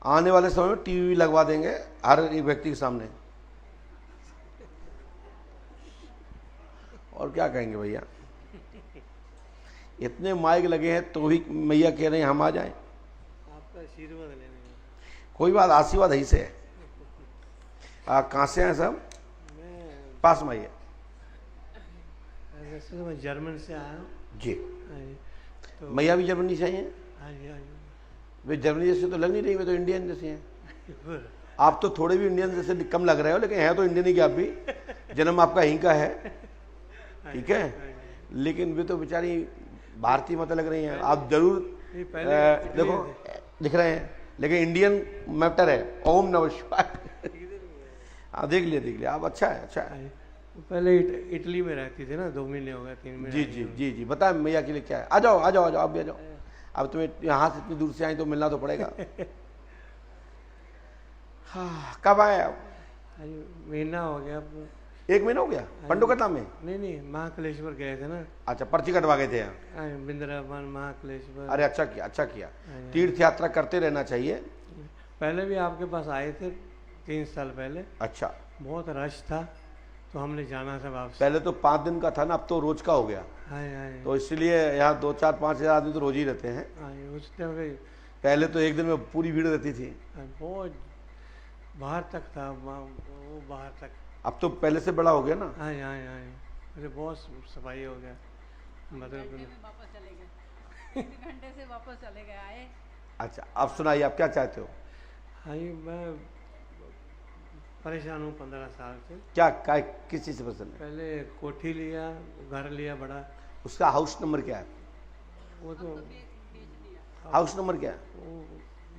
आने वाले समय में टीवी लगवा देंगे हर एक व्यक्ति के सामने। और क्या कहेंगे भैया, इतने माइक लगे हैं तो भी मैया कह रहे हैं हम आ जाएं। आपका आशीर्वाद लेने में। कोई बात, आशीर्वाद ही से है। कहाँ से हैं सब? मैं पास में आइए। वैसे तो मैं जर्मन से आया हूँ जी। तो मैया भी जर्मनी से आई हैं? हाँ जी, हाँ जी। वे जर्मनी जैसे तो लग नहीं रही, वे तो इंडियन जैसे हैं। आप तो थोड़े भी इंडियन जैसे कम लग रहे हो, लेकिन है तो इंडियन ही। क्या आप भी, जन्म आपका यहीं का है, ठीक है, लेकिन वे तो बेचारी भारतीय मत लग रही हैं। आप जरूर देखो दिख रहे हैं, लेकिन इंडियन मैटर है। ओम नमः शिवाय। हाँ देख लिया आप। अच्छा है, अच्छा है। पहले इटली में रहती थी ना, 2 महीने हो गए, 3 महीने। जी जी जी जी। बताए मैया के लिए क्या है? आ जाओ आ जाओ आ जाओ, आप भी आ जाओ। अब तुम्हें यहाँ से इतनी दूर से आई तो मिलना तो पड़ेगा। हाँ, कब आए आप? महीना हो गया अब। 1 महीना हो गया? पंडोकतला में? नहीं, महाकालेश्वर गए थे ना। अच्छा, पर्ची कटवा गए थे यहाँ? वृंदावन, महाकालेश्वर। अरे अच्छा किया, अच्छा किया। तीर्थ यात्रा करते रहना चाहिए। पहले भी आपके पास आए थे 3 साल पहले। अच्छा, बहुत रश था तो हमने जाना था वापस। पहले तो 5 दिन का था ना, अब तो रोज का हो गया। तो इसलिए यहाँ 2, 4, 5 हजार आदमी तो रोज ही रहते हैं। उस टाइम पहले तो एक दिन में पूरी भीड़ रहती थी। बहुत बाहर तक था, वो बाहर तक। अब तो पहले से बड़ा हो गया ना। हाँ, अरे बहुत सफाई हो गया। मतलब वापस चले गए 1 घंटे से वापस चले गए आए। अच्छा, अब सुनाइए, आप क्या चाहते हो? हाँ, मैं परेशान हूँ 15 साल से। क्या किस चीज़ से परेशान है? पहले कोठी लिया, घर लिया बड़ा। उसका हाउस नंबर क्या है? वो तो हाउस नंबर क्या है?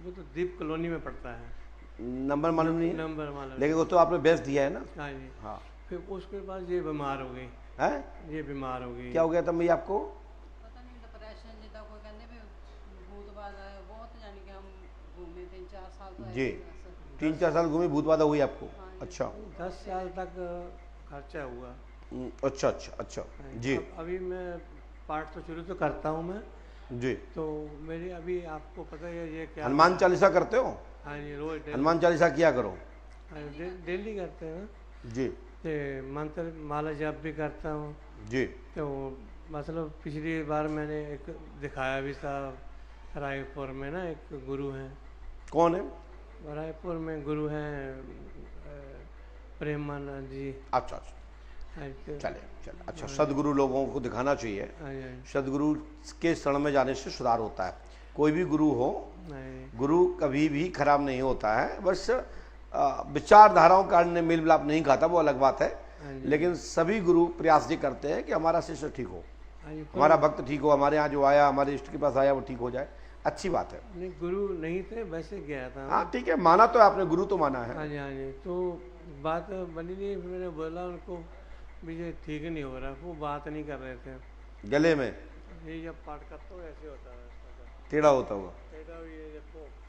वो तो दीप कॉलोनी में पड़ता है। नंबर मालूम नहीं है? नंबर मालूम, लेकिन वो तो आपने बेच दिया है ना? हाँ जी। हाँ, फिर उसके बाद ये बीमार हो गई। हैं? ये बीमार हो गई। क्या हो गया था भैया आपको? पता नहीं, डिप्रेशन जिदा कोई कहते भी भूत बाधा है बहुत, यानी कि हम घूमे 3-4 साल तो जी, 3-4 साल घूमे, भूत बाधा हुई आपको? अच्छा, 10 साल तक खर्चा हुआ। अच्छा जी। अभी मैं पाठ तो शुरू तो करता हूँ मैं जी। तो मेरी अभी आपको पता है ये क्या, हनुमान चालीसा करते हो? हाँ जी, रोज हनुमान चालीसा किया करो। डेली करते हैं जी। मंत्र माला जप भी करता हूँ जी। तो मतलब पिछली बार मैंने एक दिखाया भी था रायपुर में ना, एक गुरु हैं। कौन है? रायपुर में गुरु हैं प्रेमानंद जी। अच्छा, चले। अच्छा, सदगुरु लोगों को दिखाना चाहिए। सदगुरु के शरण में जाने से सुधार होता है। कोई भी गुरु हो, गुरु कभी भी खराब नहीं होता है, बस विचारधाराओं का मेल मिलाप नहीं खाता, वो अलग बात है। लेकिन सभी गुरु प्रयास ये करते हैं कि हमारा शिष्य ठीक हो, हमारा भक्त ठीक हो, हमारे यहाँ जो आया, हमारे इष्ट के पास आया वो ठीक हो जाए। अच्छी बात है। नहीं, गुरु नहीं थे, वैसे गया था। हाँ ठीक है, माना तो आपने, गुरु तो माना है। हाँ जी। तो बात बनी नहीं, फिर मैंने बोला उनको मुझे ठीक नहीं हो रहा, वो बात नहीं कर रहे थे। गले में ये जब पाठ करता हूँ ऐसे होता है, टेढ़ा होता हुआ, टेढ़ा, ये जब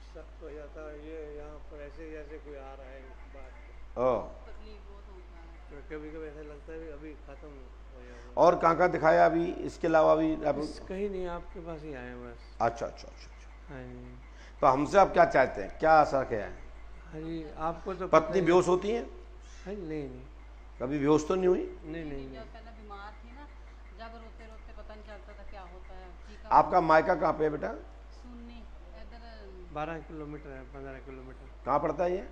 सख्त हो जाता है, ये यहाँ पर ऐसे जैसे कोई आ रहा है बात, तो कभी कभी ऐसा लगता है अभी खत्म हो जाएगा। और कहाँ दिखाया अभी इसके अलावा? भी कहीं नहीं, आपके पास ही आए बस। अच्छा। हाँ जी। तो हमसे आप क्या चाहते हैं, क्या असर क्या है? हाँ जी, आपको तो पत्नी बेहोश होती है? हाँ, नहीं, कभी बेहोश तो नहीं हुई? नहीं। जब पहले बीमार थी ना, जब रोते रोते पता नहीं चलता था क्या होता है। आपका मायका कहाँ पे है बेटा? सुन्नी, इधर 12 किलोमीटर है, 15 किलोमीटर। कहाँ पड़ता है ये?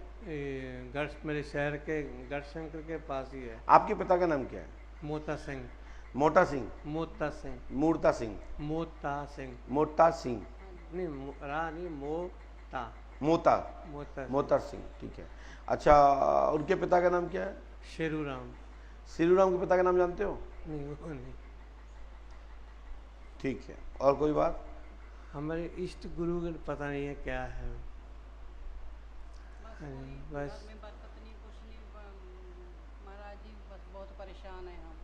मेरे शहर के गढ़शंकर के पास ही है। आपके पिता का नाम क्या है? मोता सिंह। मोटा सिंह? मोता सिंह। मूर्ता सिंह? मोता सिंह। मोटा सिंह नहीं, नहीं, मोता। मोता सिंह, ठीक है। अच्छा, उनके पिता का नाम क्या है? शेरूराम। शेरूराम के पिता का नाम जानते हो? नहीं, वो नहीं। ठीक है, और कोई बात? हमारे इष्ट गुरु का पता नहीं है क्या है, बस। पत्नी कुछ नहीं, महाराज जी बस बहुत परेशान है हम।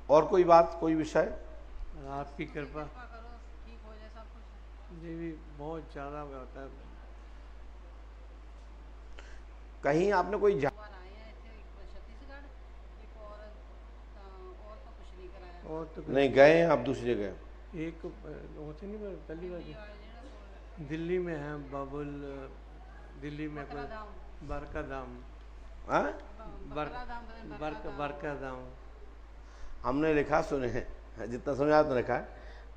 और कोई बात, कोई विषय? आपकी कृपा करो, ठीक हो जाए सब कुछ। जी भी बहुत ज़्यादा होता है। कहीं आपने कोई छत्तीसगढ़ और तो कुछ नहीं कराया। और तो नहीं गए हैं आप दूसरी जगह? एक होते नहीं, पहली बार दिल्ली में है बाबुल, दिल्ली में कोई बरका धाम। बरका धाम हमने लिखा, सुने हैं, जितना सुने आपने लिखा है,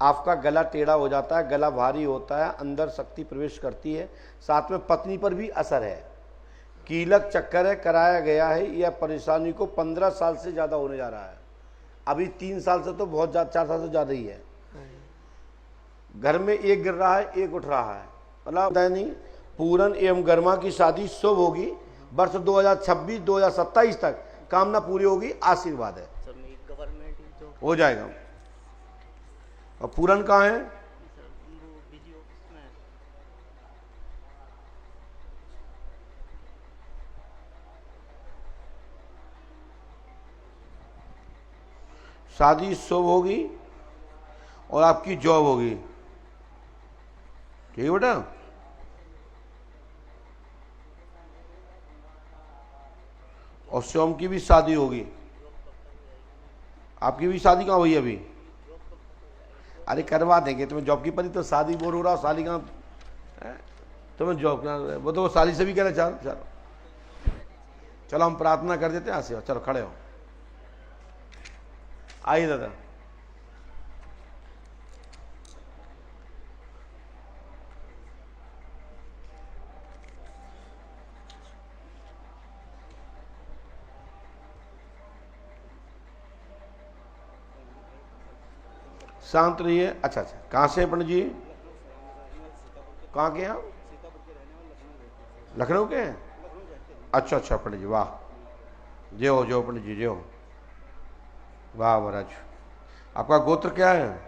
आपका गला टेढ़ा हो जाता है, गला भारी होता है, अंदर शक्ति प्रवेश करती है, साथ में पत्नी पर भी असर है, कीलक चक्कर है, कराया गया है। यह परेशानी को 15 साल से ज़्यादा होने जा रहा है। अभी 3 साल से तो बहुत ज़्यादा, 4 साल से ज़्यादा ही है। घर में एक गिर रहा है, एक उठ रहा है, मतलब नहीं। पूरन एवं गर्मा की शादी शुभ होगी, वर्ष 2026-2027 तक कामना पूरी होगी, आशीर्वाद है, हो जाएगा। और पूरन कहाँ है? शादी शुभ होगी और आपकी जॉब होगी, ठीक है बेटा? और शिवम की भी शादी होगी। आपकी भी शादी कहाँ हुई अभी? अरे करवा देंगे, तुम्हें जॉब की परी तो शादी बोर हो रहा, शादी कहाँ तुम्हें जॉब, वो तो शादी से भी कह रहे चलो चलो चलो हम प्रार्थना कर देते हैं। यहाँ से चलो खड़े हो, आइए दादा। शांत रहिए। अच्छा अच्छा, कहाँ से हैं पंडित जी? कहाँ के हैं? लखनऊ के हैं? अच्छा अच्छा पंडित जी, वाह, जय हो जय हो पंडित जी, जय हो, वाह महाराज। आपका गोत्र क्या है?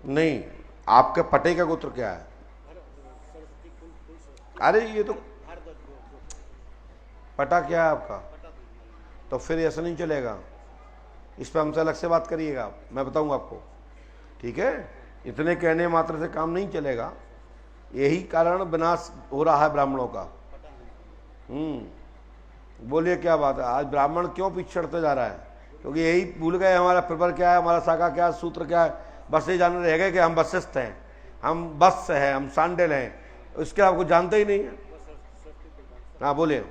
नहीं, आपके पटे का गोत्र क्या है? अरे ये तो पटा क्या है आपका? तो फिर ऐसा नहीं चलेगा, इस पर हमसे अलग से बात करिएगा, मैं बताऊंगा आपको, ठीक है? इतने कहने मात्र से काम नहीं चलेगा, यही कारण विनाश हो रहा है ब्राह्मणों का। बोलिए क्या बात है, आज ब्राह्मण क्यों पिछड़ते जा रहा है? क्योंकि यही भूल गए हमारा प्रवर क्या है, हमारा शाखा क्या है, सूत्र क्या है। बस ये जानने रह गए कि हम वशिष्ठ हैं, हम बस हैं, हम सांडल हैं, उसके आपको जानते ही नहीं है। हाँ बोलिए,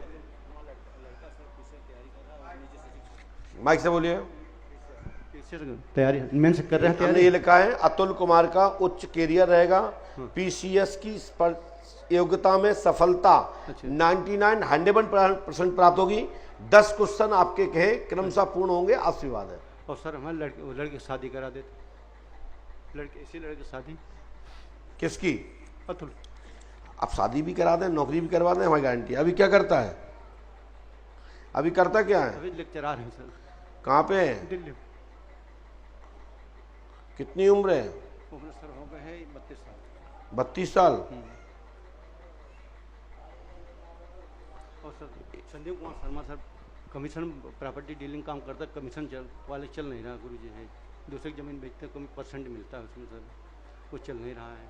माइक से बोलिए। तैयारी मेन से कर रहे हैं। हमने ये लिखा है अतुल कुमार का उच्च कैरियर रहेगा, पीसीएस की योग्यता में सफलता 99-100% प्राप्त होगी। 10 क्वेश्चन आपके कहे क्रमशः पूर्ण होंगे, आशीर्वाद है। और सर हमारे लड़के की शादी करा देते, लड़के इसी लड़के की शादी। किसकी? अतुल। आप शादी भी करा दें, नौकरी भी करवा दें, हमारी गारंटी। अभी क्या करता है? अभी करता क्या है? अभी लेक्चरर हैं सर। कहाँ पे है? दिल्ली। कितनी उम्र है? उम्र सर हो गए हैं 32 साल। 32 साल। और sir Sandeep Kumar Sharma sir commission property dealing काम करता, कमीशन वाले चल नहीं रहा गुरु जी है। दूसरी जमीन बेचते कमी % मिलता है उसमें सर, वो चल नहीं रहा है।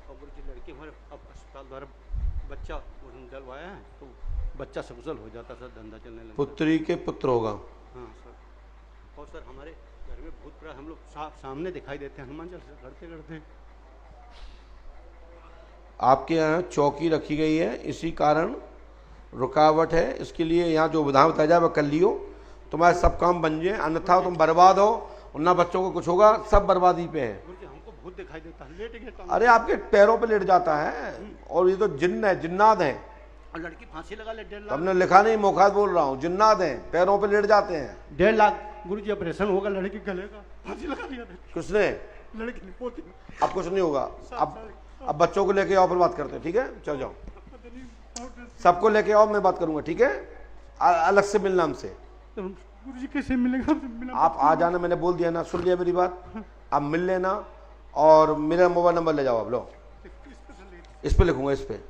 और गुरु जी लड़के हमारे अब अस्पताल द्वारा बच्चा डलवाया है, तो बच्चा सकुशल हो जाता सर, धंधा चलने लगता। पुत्री के पुत्र होगा। हाँ सर। और सर हमारे घर में भूत प्रेत हम लोग सामने दिखाई देते हैं, हनुमान चालीसा करते करते। आपके यहाँ चौकी रखी गई है, इसी कारण रुकावट है। इसके लिए यहाँ जो विधान बताया जाए वह कर लियो, तुम्हारे सब काम बन जाए, अन्यथा तुम बर्बाद हो और ना बच्चों को कुछ होगा, सब बर्बादी पे है। हमको भूत दिखाई देता है, लेट गया। अरे आपके पैरों पे लेट जाता है, और ये तो जिन्न है, जिन्नात है। और लड़की फांसी लगा ले 1.5 लाख। हमने लिखा नहीं, मौखात बोल रहा हूँ, जिन्नात है, पैरों पे लेट जाते हैं। 1.5 लाख गुरु जी ऑपरेशन होगा, लड़की गले का फांसी लगा दिया। किसने? लड़की ने पोती। अब कुछ नहीं होगा। अब बच्चों को लेके आओ, फिर बात करते हैं, ठीक है? चल जाओ, सबको लेके आओ, मैं बात करूंगा, ठीक है? अलग से मिलना हमसे। गुरुजी कैसे मिलेगा? आप आ जाना, मैंने बोल दिया ना, सुन लिया मेरी बात? आप मिल लेना और मेरा मोबाइल नंबर ले जाओ। आप लो, इस पे लिखूंगा, इस पे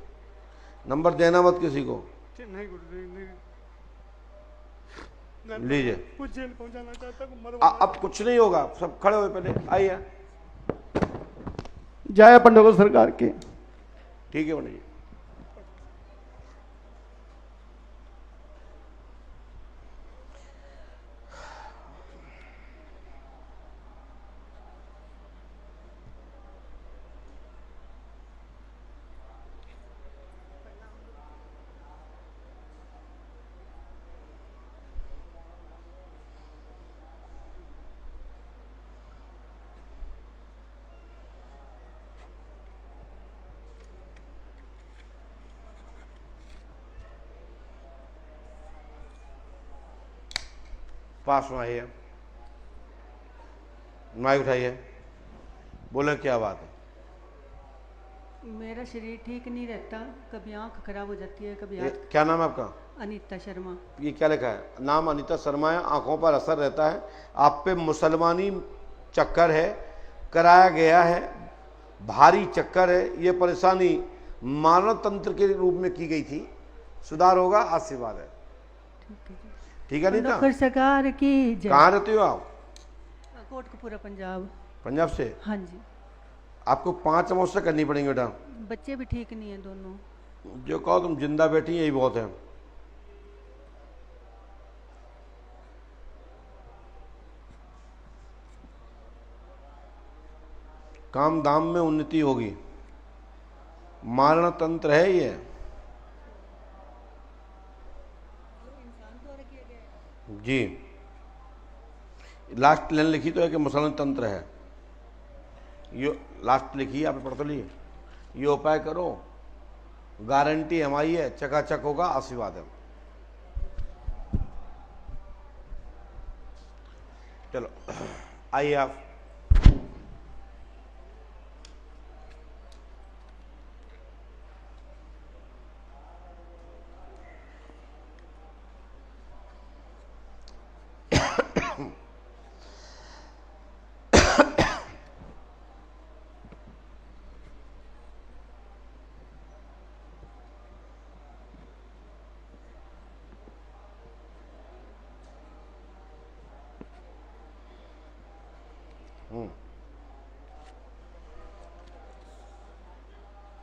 नंबर देना मत किसी को। नहीं गुरुजी नहीं। लीजिए। कुछ जेल पहुंचाना चाहता हूं। अब कुछ नहीं होगा, सब खड़े हुए पहले आइए। जय पंडोल सरकार के। ठीक है पंडित जी। पास में आइए, माइक उठाइए, बोले क्या बात है? मेरा शरीर ठीक नहीं रहता, कभी आंख खराब हो जाती है, कभी हाथ। क्या नाम है आपका? अनीता शर्मा। ये क्या लिखा है? नाम अनीता शर्मा है, आंखों पर असर रहता है, आप पे मुसलमानी चक्कर है, कराया गया है, भारी चक्कर है, ये परेशानी मानव तंत्र के रूप में की गई थी, सुधार होगा, आशीर्वाद है। ठीक है अनीता? सरकार की जय। कहाँ रहती हो आप? कोटकपुरा पंजाब। पंजाब से? हाँ जी। आपको 5 अमावस्या करनी पड़ेंगी बेटा। बच्चे भी ठीक नहीं है दोनों। जो कहो तुम जिंदा बैठी यही बहुत है। काम दाम में उन्नति होगी, मारण तंत्र है ये। जी, लास्ट लाइन लिखी तो है कि मुसलन तंत्र है, ये लास्ट लिखी है, आपने पढ़ तो लिए। ये उपाय करो, गारंटी हमारी है, चकाचक होगा, आशीर्वाद है। चलो आइए आप।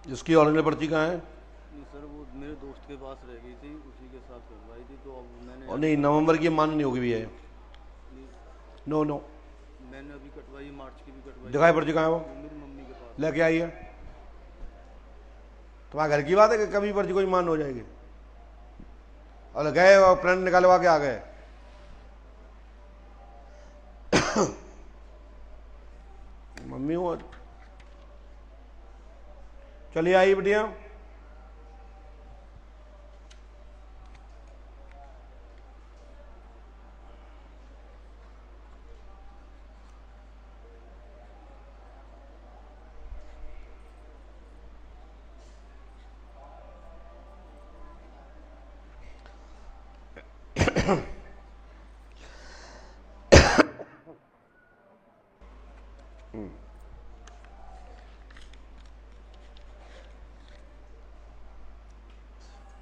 जिसकी ऑनलाइन पर्ची कहाँ है? नहीं सर, वो मेरे दोस्त के पास रह गई थी, उसी के साथ करवाई थी, तो अब मैंने। और नहीं, नवंबर की मान्य नहीं होगी भैया। नो नो, मैंने अभी कटवाई, मार्च की भी कटवाई। दिखाई पर्ची कहाँ है? वो मेरी मम्मी के पास लेके आइए। तुम्हारे घर की बात है कि कभी पर्ची कोई मान हो जाएगी? और गए और प्रिंट निकालवा के आ गए। मम्मी हो, चलिए आइए बेटिया।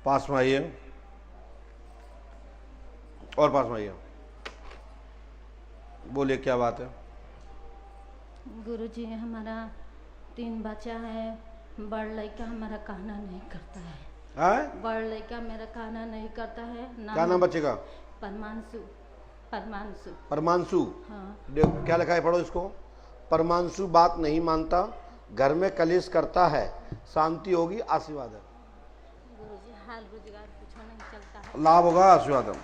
पास में आइए, और पास में आइए, बोलिए क्या बात है? गुरुजी, हमारा 3 बच्चा है, बड़ लड़का हमारा कहना नहीं करता है। बड़ लड़का मेरा कहना नहीं करता है। क्या नाम बच्चे का? परमांशु। परमांशु। परमांशु। हाँ। देखो क्या लिखा है, पढ़ो इसको। परमांशु बात नहीं मानता, घर में कलेश करता है, शांति होगी, आशीर्वाद है। गुरुजी, हाल रोजगार कुछ नहीं चलता है। लाभ होगा, आशीर्वाद है।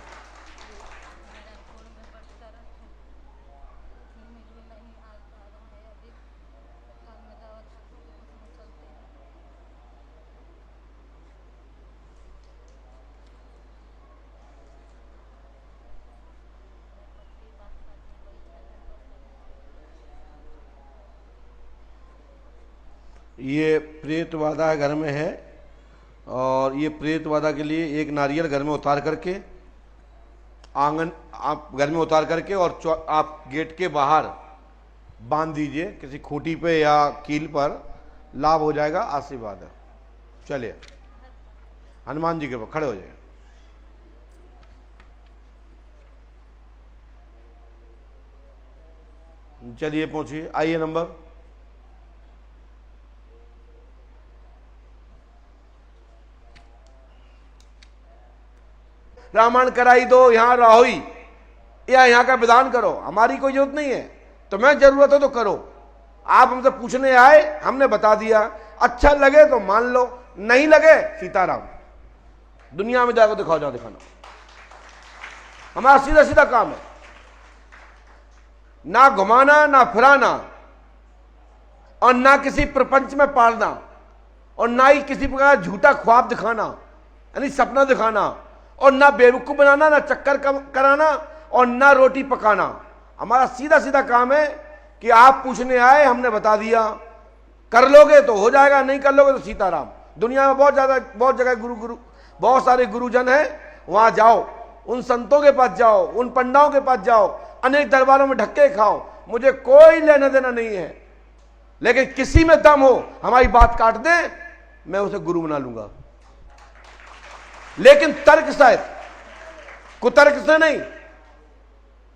ये प्रेत बाधा घर में है, और ये प्रेत बाधा के लिए एक नारियल घर में उतार करके, आंगन आप घर में उतार करके, और आप गेट के बाहर बांध दीजिए किसी खूंटी पे या कील पर, लाभ हो जाएगा, आशीर्वाद है। चलिए हनुमान जी के पास खड़े हो जाइए। चलिए पहुंचिए, आइए नंबर। रामायण कराई दो, यहां राहोई, या यहां का विधान करो, हमारी कोई जरूरत नहीं है। तुम्हें जरूरत है तो करो। आप हमसे पूछने आए, हमने बता दिया, अच्छा लगे तो मान लो, नहीं लगे सीताराम, दुनिया में जाकर दिखाओ, जाओ दिखाना। हमारा सीधा सीधा काम है, ना घुमाना, ना फिराना, और ना किसी प्रपंच में पालना, और ना ही किसी प्रकार झूठा ख्वाब दिखाना, यानी सपना दिखाना, और ना बेवकूफ बनाना, ना चक्कर कराना, और ना रोटी पकाना। हमारा सीधा सीधा काम है कि आप पूछने आए, हमने बता दिया, कर लोगे तो हो जाएगा, नहीं कर लोगे तो सीताराम। दुनिया में बहुत जगह गुरु बहुत सारे गुरुजन हैं, वहां जाओ, उन संतों के पास जाओ, उन पंडाओं के पास जाओ, अनेक दरबारों में धक्के खाओ, मुझे कोई लेना देना नहीं है। लेकिन किसी में दम हो, हमारी बात काट दे, मैं उसे गुरु बना लूंगा, लेकिन तर्क से, कुतर्क से नहीं,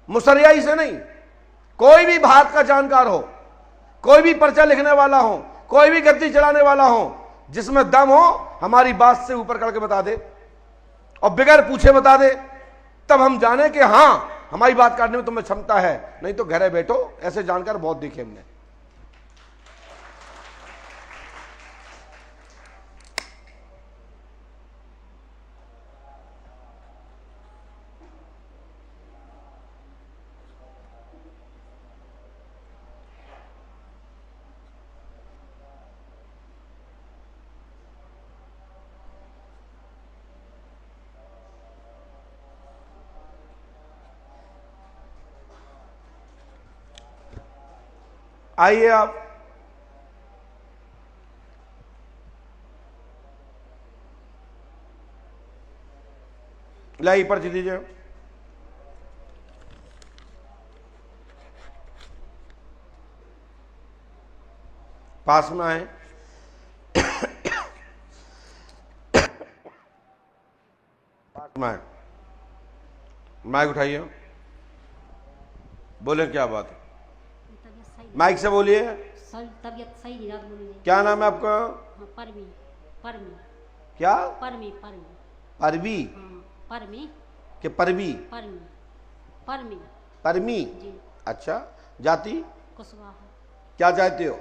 मुसरियाई से नहीं। कोई भी भारत का जानकार हो, कोई भी पर्चा लिखने वाला हो, कोई भी गद्दी चलाने वाला हो, जिसमें दम हो हमारी बात से ऊपर करके बता दे और बगैर पूछे बता दे, तब हम जाने कि हाँ हमारी बात काटने में तुम्हें क्षमता है। नहीं तो घरे बैठो, ऐसे जानकर बहुत देखे हमने। आइए आप, लाइए पर्ची दीजिए। पास में आए। पास में आए, माइक उठाइए, बोले क्या बात है। माइक से बोलिए। तबीयत सही नहीं रहा, बोलिए। क्या नाम है आपका? परमी। परमी। क्या? परमी। परमी। परवी? परमी के परवी? परमी। परमी। परमी जी। अच्छा, जाति? कुशवाहा। क्या चाहते हो?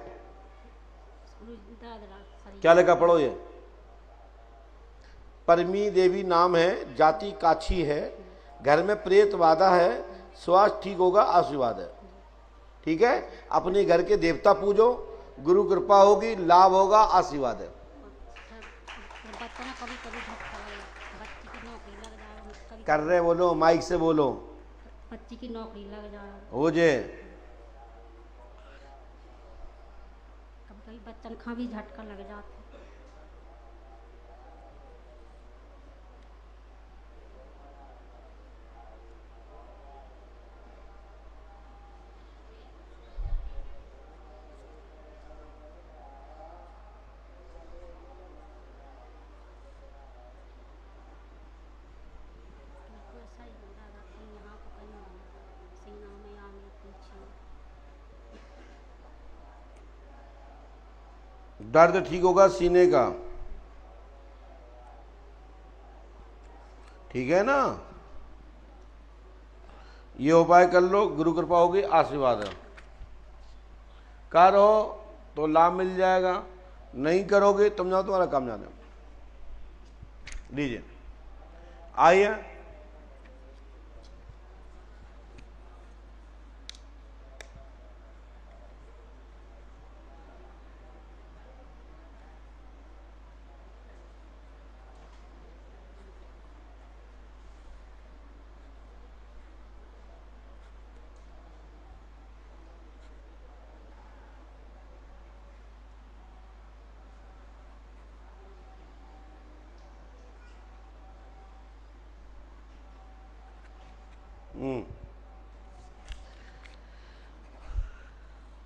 क्या लिखा, पढ़ो ये। परमी देवी नाम है, जाति काछी है, घर में प्रेत बाधा है, स्वास्थ्य ठीक होगा, आशीर्वाद है। ठीक है, अपने घर के देवता पूजो, गुरु कृपा होगी, लाभ होगा, आशीर्वाद है। कर रहे बोलो, माइक से बोलो। बच्ची की नौकरी लग जाए हो जे। कभी बच्चन खा भी झटका लग जाते। दर्द ठीक होगा सीने का, ठीक है ना। ये उपाय कर लो, गुरु कृपा होगी, आशीर्वाद है। करो तो लाभ मिल जाएगा, नहीं करोगे तुम जाओ, तुम्हारा काम जाने। लीजिए, आइए।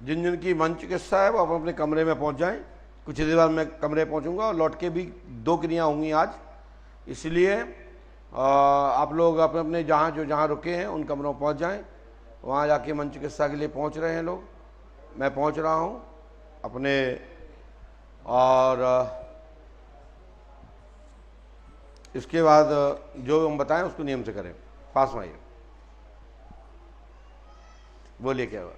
जिन जिन की मन चिकित्सा है वो अपने अपने कमरे में पहुंच जाएं। कुछ देर बाद मैं कमरे पहुंचूंगा और लौट के भी 2 क्रिया होंगी आज, इसलिए आप लोग अपने अपने जहाँ रुके हैं उन कमरों में पहुंच जाएं। वहाँ जाके मन चिकित्सा के लिए पहुंच रहे हैं लोग, मैं पहुंच रहा हूँ अपने। और इसके बाद जो हम बताएं उसको नियम से करें। पास में आइए, बोलिए क्या हुआ।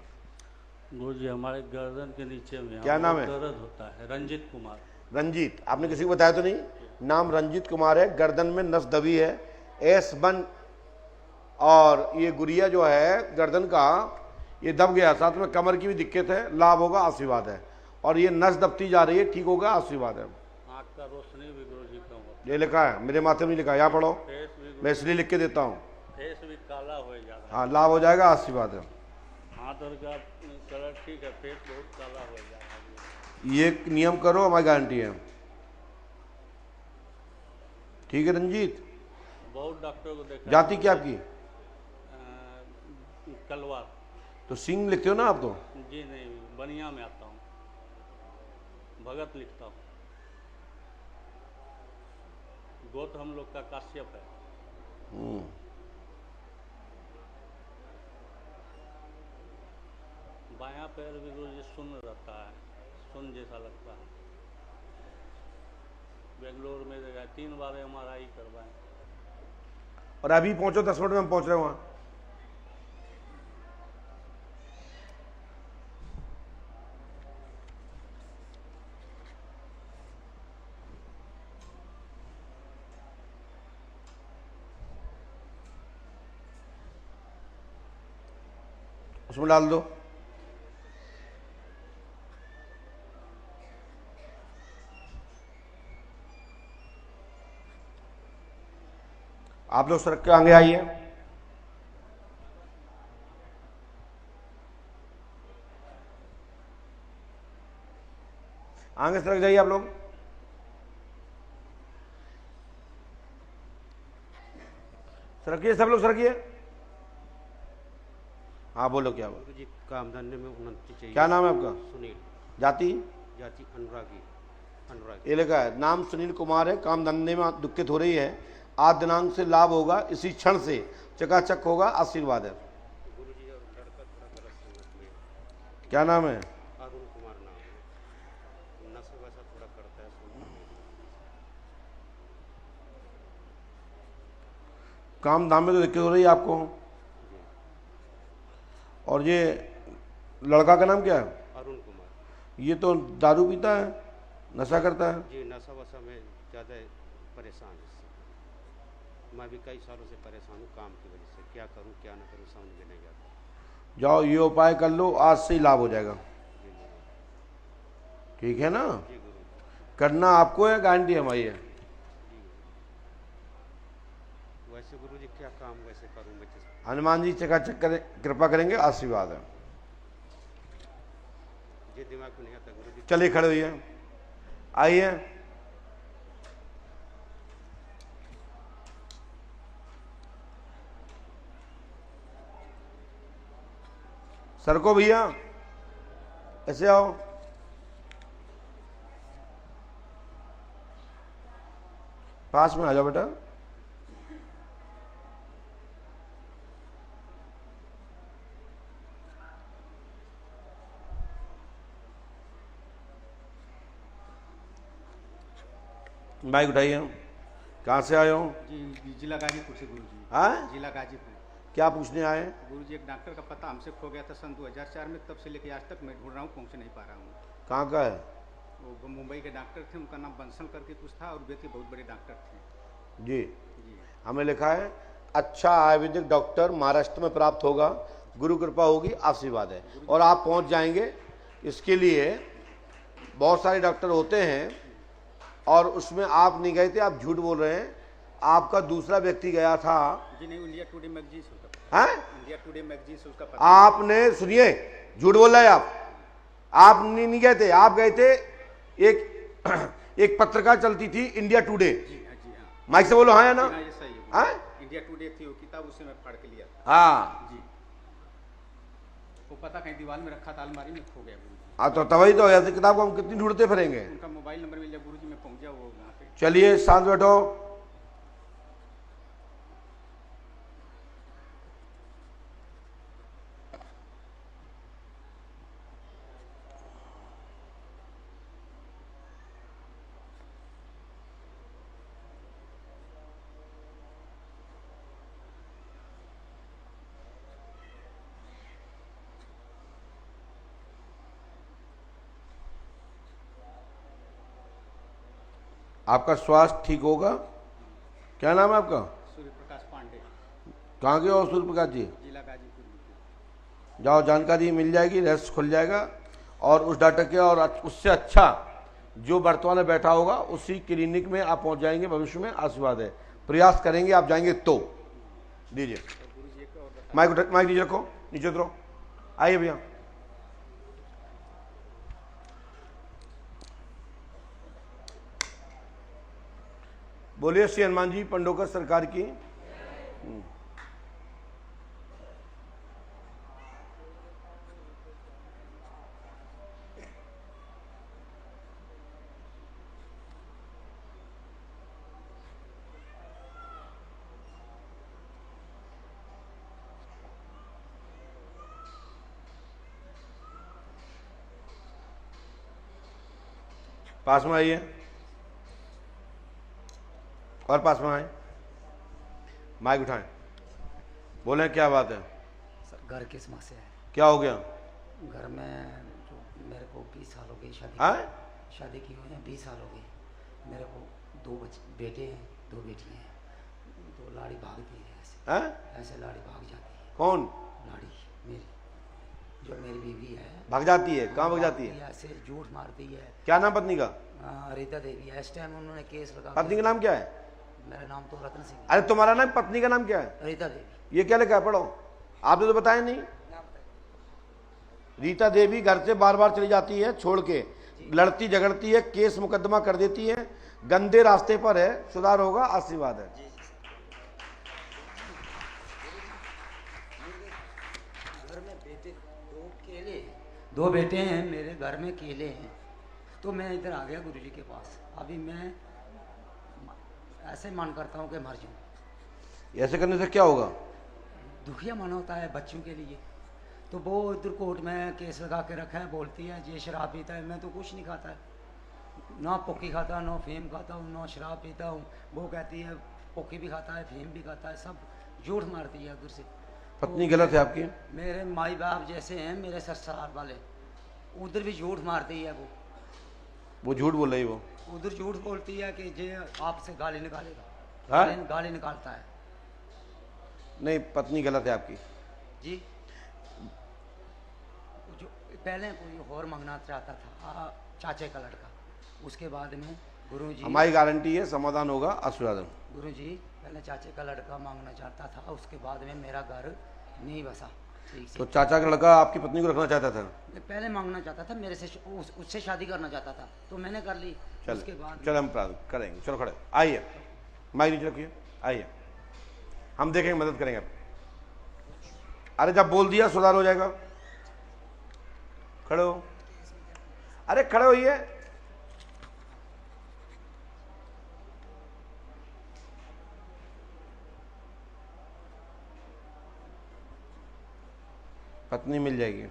गुरु जी, हमारे गर्दन के नीचे में क्या नाम है? दर्द होता है। रंजीत कुमार। रंजीत, आपने किसी को बताया तो नहीं? नाम रंजीत कुमार है, गर्दन में नस दबी है, S1, और ये गुड़िया जो है गर्दन का ये दब गया, साथ में कमर की भी दिक्कत है, लाभ होगा, आशीर्वाद है। और ये नस दबती जा रही है, ठीक होगा, आशीर्वाद है। आँख का रोशनी भी गुरु जी कम होता है। ये लिखा है, मेरे माथे में नहीं लिखा, यहाँ पढ़ो, मैं इसलिए लिख के देता हूँ। फेस भी काला हो जाता है। हाँ, लाभ हो जाएगा, आशीर्वाद है। हाथ और का कलर ठीक है, फेस बहुत काला हो जाता है। ये नियम करो, हमारी गारंटी है। ठीक है रंजीत, बहुत डॉक्टर को देखा। जाति क्या आपकी? कलवार। तो सिंह लिखते हो ना आप तो? जी नहीं, बनिया में आता हूँ, भगत लिखता हूँ। गोत्र हम लोग का काश्यप है। बायां पैर भी गुरु जी सुन्न रहता है, सुन्न जैसा लगता है। बेंगलोर में 3 बार MRI करवाए। और अभी पहुंचो 10 मिनट में हम पहुंच रहे हैं वहां। उसमें डाल दो। आप लोग सड़क के आगे आइए। आगे सड़क जाइए आप लोग। सड़किए सब लोग, सड़किए। हाँ बोलो, क्या बोलो जी? काम धंधे में उन्नति चाहिए। क्या नाम है आपका? सुनील। जाति? जाति अनुरागी। ये लिखा है, नाम सुनील कुमार है, काम धंधे में दिक्कत हो रही है, आज दिनांक से लाभ होगा, इसी क्षण से चकाचक होगा, आशीर्वाद है। गुरुजी और लड़का थोड़ा गलत संगत में। क्या नाम है? अरुण कुमार नाम है, नशा वशा थोड़ा करता है। काम धाम में तो दिक्कत हो रही है आपको। और ये लड़का का नाम क्या है? अरुण कुमार। ये तो दारू पीता है, नशा करता है। जी नशा वशा में ज़्यादा परेशान है इससे। मैं भी कई सालों से परेशान हूँ काम की वजह से। क्या करूँ क्या ना करूँ समझ में नहीं आता। जाओ ये उपाय कर लो, आज से ही लाभ हो जाएगा। ठीक है ना? करना आपको है, गारंटी हमारी है। वैसे गुरुजी क्या काम वैसे करूँ मैं? हनुमान जी चकाचक करें, कृपा करेंगे, आशीर्वाद है। ये दिमाग में नहीं आता गुरुजी। चलिए खड़े होइए, आइए। सर को भैया ऐसे आओ। पास में आ जाओ बेटा। बाइक उठाइए। कहाँ से आए हो? जी जिला गाजीपुर से गुरुजी। हाँ? जिला गाजीपुर। क्या पूछने आए? गुरुजी एक डॉक्टर का पता हमसे खो गया था सन 2004 में, तब से लेके आज तक मैं ढूंढ रहा हूँ, पहुँच नहीं पा रहा हूँ। कहाँ का है? वो मुंबई के डॉक्टर थे, उनका नाम बंसल करके कुछ था, और व्यक्ति बहुत बड़े डॉक्टर थे। जी हमें लिखा है, अच्छा आयुर्वेदिक डॉक्टर महाराष्ट्र में प्राप्त होगा, गुरु कृपा होगी, आशीर्वाद है, और आप पहुँच जाएंगे। इसके लिए बहुत सारे डॉक्टर होते हैं और उसमें आप नहीं गए थे, आप झूठ बोल रहे हैं। आपका दूसरा व्यक्ति गया था। जी नहीं, इंडिया टुडे मैगजीन से हैं? इंडिया टुडे मैगजीन से उसका पता। आपने सुनिए, झूठ बोल रहे हैं आप नहीं गए थे। आप गए थे, एक पत्रिका चलती थी इंडिया टुडे। माइक से बोलो हाँ या ना? ये सही है। हाँ? इंडिया टुडे थी वो किताब, उसे मैं फाड़ के लिया था। हाँ जी, वो पता कहीं दीवार में रखा था, अलमारी में खो गया गुरुजी। हाँ तो तभी तो ऐसी किताब को हम कितनी ढूंढते फिरेंगे। उनका मोबाइल नंबर मिल गया गुरुजी, मैं पहुंच गया वो वहाँ पे। चलिए शांत बैठो। आपका स्वास्थ्य ठीक होगा। क्या नाम है आपका? सूर्य प्रकाश पांडे। कहाँ के हो सूर्य प्रकाश जी? जिला गाजीपुर। जाओ, जानकारी मिल जाएगी, रहस्य खुल जाएगा, और उस डॉक्टर के और उससे अच्छा जो वर्तमान में बैठा होगा उसी क्लिनिक में आप पहुंच जाएंगे। भविष्य में आशीर्वाद है, प्रयास करेंगे, आप जाएंगे तो। दीजिए माइक नीचे रखो, नीचे उतरो। आइए भैया। बोलिए श्री हनुमान जी पंडोकर सरकार की। पास में आइए। और पास में आए, माइक उठाएं, बोलें क्या बात है। सर घर की समस्या है। क्या हो गया? घर में जो मेरे को 20 साल हो गई शादी की हुई है, 20 साल हो गई। मेरे को 2 बेटे हैं, 2 बेटियां हैं। तो लाड़ी भागती है ऐसे लाड़ी भाग जाती है। कौन? लाड़ी मेरी, जो मेरी बीवी है। भाग जाती है? कहाँ भाग जाती है? ऐसे झूठ मारती है। क्या नाम पत्नी का? रीता देवी है। इस टाइम उन्होंने केस लगा। पत्नी का नाम क्या है? मेरा नाम तो रत्न सिंह। अरे तुम्हारा नाम, पत्नी का नाम क्या है? रीता देवी। ये क्या लिखा है? पढ़ो। आपने तो बताया नहीं। रीता देवी घर से बार बार चली जाती है, छोड़ के लड़ती झगड़ती है, केस मुकदमा कर देती है, गंदे रास्ते पर है, सुधार होगा, आशीर्वाद है। घर में बेटे 2 बेटे हैं मेरे, घर में केले हैं। तो मैं इधर आ गया गुरुजी के पास। अभी मैं ऐसे मन करता हूँ कि मर जाऊँ। ऐसे करने से क्या होगा? दुखिया मन होता है बच्चों के लिए। तो वो इधर कोर्ट में केस लगा के रखा है, बोलती है ये शराब पीता है। मैं तो कुछ नहीं खाता है, ना पोकी खाता, ना फेम खाता हूँ, ना शराब पीता हूँ। वो कहती है पोकी भी खाता है, फेम भी खाता है, सब झूठ मारती है उधर से। पत्नी गलत है आपकी? मेरे माई बाप जैसे हैं मेरे ससुराल वाले, उधर भी झूठ मारती है। वो झूठ बोल रही, वो उधर झूठ बोलती है कि ये आपसे गाली निकालेगा। गाली निकालता है। नहीं, पत्नी गलत है आपकी जी। जो पहले कोई और मांगना चाहता था, चाचे का लड़का, उसके बाद में गुरुजी, हमारी गारंटी है समाधान होगा, आशीर्वाद। गुरुजी पहले चाचे का लड़का मांगना चाहता था, उसके बाद में मेरा घर नहीं बसा। तो चाचा का लड़का आपकी पत्नी को रखना चाहता था? पहले मांगना चाहता था मेरे से, उससे शादी करना चाहता था, तो मैंने कर ली। उसके बाद चल हम प्रारंभ करेंगे। चलो खड़े आइए, माइक नीचे रखिए, आइए, हम देखेंगे, मदद करेंगे आप। अरे जब बोल दिया सुधार हो जाएगा। खड़े हो, अरे खड़े होइए। पत्नी मिल जाएगी।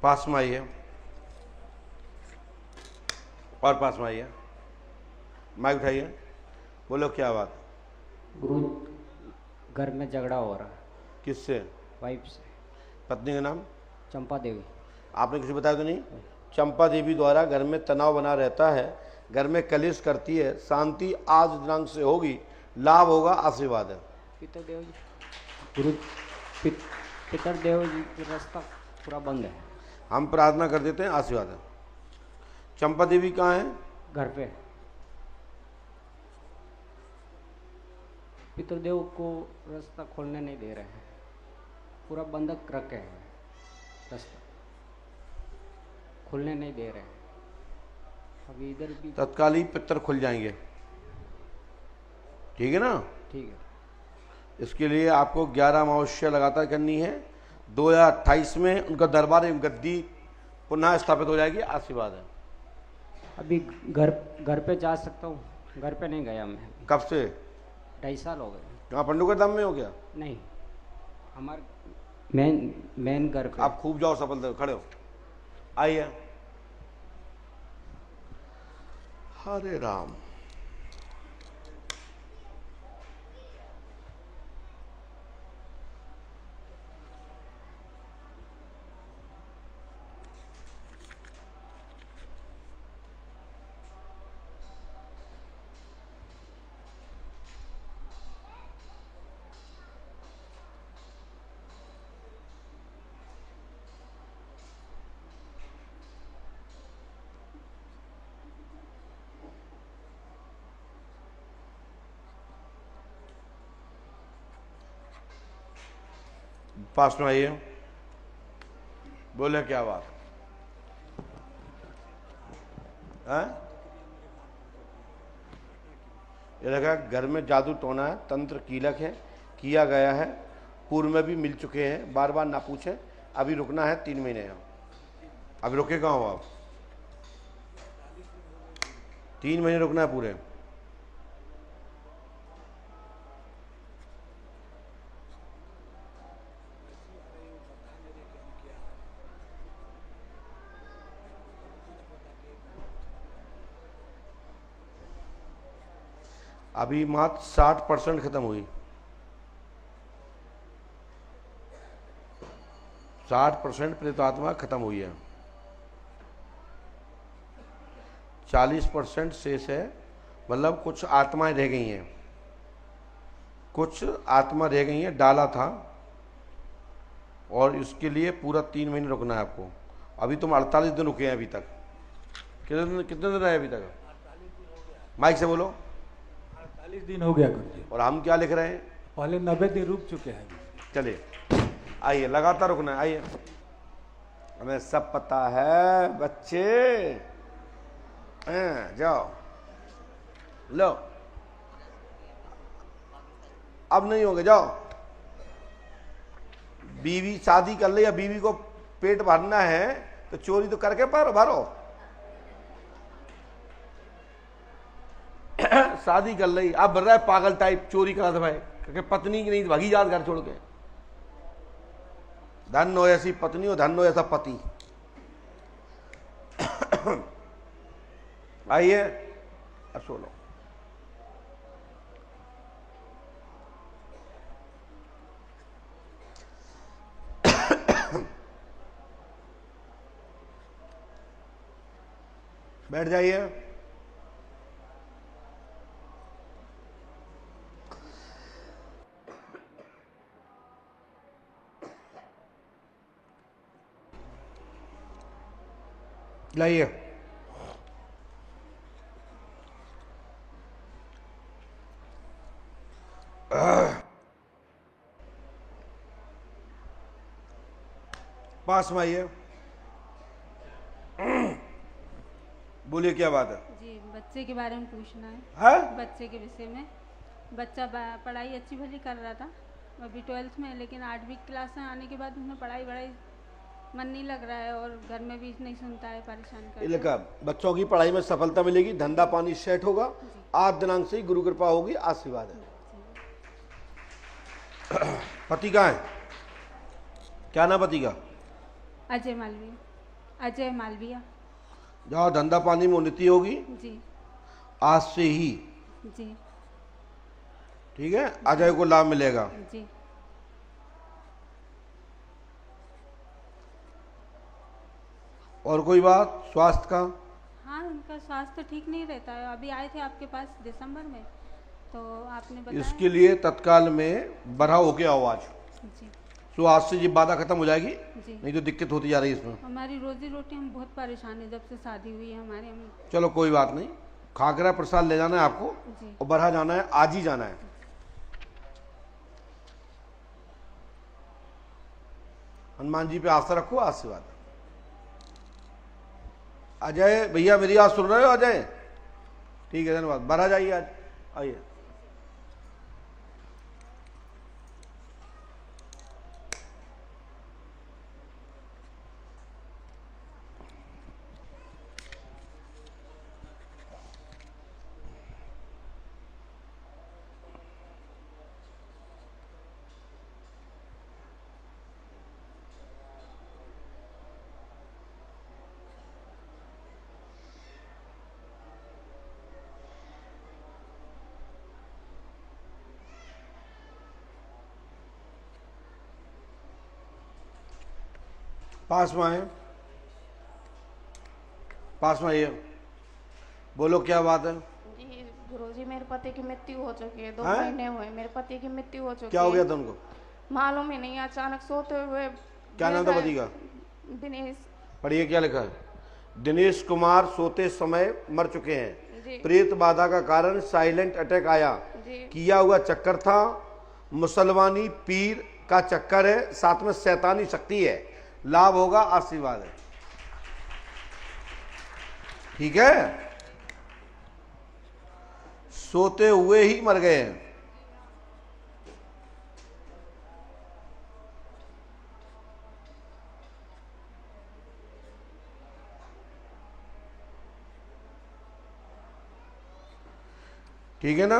पास में आइए, और पास में आइए, माइक उठाइए, बोलो क्या बात? गुरु घर में झगड़ा हो रहा है। किससे? वाइफ से। पत्नी का नाम? चंपा देवी। आपने किसी बताया तो नहीं? चंपा देवी द्वारा घर में तनाव बना रहता है, घर में कलेश करती है, शांति आज दिनांक से होगी, लाभ होगा, आशीर्वाद है। पितरदेव जी, गुरु पितरदेव जी का रास्ता पूरा बंद है। हम प्रार्थना कर देते हैं, आशीर्वाद है। चंपा देवी कहाँ है? घर पे। पितरदेव को रास्ता खोलने नहीं दे रहे हैं, पूरा बंधक रखे हैं, रास्ता खुलने नहीं दे रहे हैं। अभी इधर भी तत्काल ही पितर खुल जाएंगे, ठीक है ना? ठीक है। इसके लिए आपको 11 अमावस्या लगातार करनी है। 2028 में उनका दरबार एवं गद्दी पुनः स्थापित हो जाएगी, आशीर्वाद है। अभी घर पे जा सकता हूँ, घर पे नहीं गया मैं। कब से? 2.5 साल हो गए। कहाँ, पंडुका धाम में हो गया? नहीं, हमारे मेन घर पे। आप खूब जाओ, सफल खड़े हो, आइए। हरे राम। पास में आइए, बोले क्या बात है? ये लगा घर में जादू टोना है, तंत्र कीलक है, किया गया है, पूर्व में भी मिल चुके हैं, बार बार ना पूछे। अभी रुकना है 3 महीने। अभी रुके कहाँ हो आप? 3 महीने रुकना है पूरे। अभी मात्र 60% खत्म हुई, 60% प्रेतात्मा खत्म हुई है, 40% शेष है। मतलब कुछ आत्माएं रह गई हैं, कुछ आत्मा रह गई हैं, डाला था, और इसके लिए पूरा 3 महीने रुकना है आपको। अभी तुम 48 दिन रुके हैं अभी तक। कितने दिन रहे अभी तक? माइक से बोलो। 48 दिन हो गया गुरुजी। और हम क्या लिख रहे हैं? पहले 90 दिन रुक चुके हैं। चलिए आइए, लगातार रुकना है। आइए, हमें सब पता है बच्चे। जाओ लो, अब नहीं होंगे, जाओ। बीवी शादी कर ले या बीवी को पेट भरना है तो चोरी तो करके भरो। शादी कर ली, अब भर रहा है पागल टाइप, चोरी करा था भाई, क्योंकि पत्नी की नहीं भागी जात घर छोड़ के। धन हो ऐसी पत्नी हो, धन हो ऐसा पति। आइए अब सो लो। बैठ जाइए। लाइए, पास में आइए। बोलिए क्या बात है? जी, बच्चे के बारे में पूछना है। हाँ? बच्चे के विषय में। बच्चा पढ़ाई अच्छी भली कर रहा था, अभी 12th में, लेकिन 8वीं क्लास में आने के बाद उसमें पढ़ाई मन नहीं लग रहा है, और घर में भी नहीं सुनता है, परेशान करता है। बच्चों की पढ़ाई में सफलता मिलेगी, धंधा पानी सेट होगा, 8 दिनांक से ही गुरु कृपा होगी, आशीर्वाद है। पति कहाँ है? क्या नाम पति का? अजय मालविया। अजय मालविया। जाओ, धंधा पानी में उन्नति होगी जी, आज से ही। जी ठीक है, अजय को लाभ मिलेगा जी। और कोई बात स्वास्थ्य का? हाँ, उनका स्वास्थ्य ठीक नहीं रहता है। अभी आए थे आपके पास दिसंबर में, तो आपने बताया। इसके लिए तत्काल में बढ़ा होके आओ आज। जी। तो आज से ये बाधा खत्म हो जाएगी, जी। नहीं तो दिक्कत होती जा रही है इसमें। हमारी रोजी रोटी, हम बहुत परेशान है जब से शादी हुई है हमारे। हम चलो कोई बात नहीं, खाकरा प्रसाद ले जाना है आपको, और बढ़ा जाना है, आज ही जाना है। हनुमान जी पे आस्था रखो, आशीर्वाद। अजय भैया मेरी बात सुन रहे हो? अजय ठीक है, धन्यवाद। बढ़ा जाइए आज, आइए। पास में आए, पास में आइए, बोलो क्या बात है? जी गुरुजी, मेरे पति की मृत्यु हो चुकी है, 2 हैं? महीने हुए मेरे पति की मृत्यु हो चुकी है। क्या हो गया था उनको? मालूम ही नहीं, अचानक सोते हुए। क्या नाम था पति का? दिनेश। पढ़िए क्या लिखा है? दिनेश कुमार सोते समय मर चुके हैं। जी। प्रेत बाधा का कारण साइलेंट अटैक आया, जी। किया हुआ चक्कर था, मुसलमानी पीर का चक्कर है, साथ में शैतानी शक्ति है, लाभ होगा, आशीर्वाद है। ठीक है, सोते हुए ही मर गए हैं। ठीक है ना,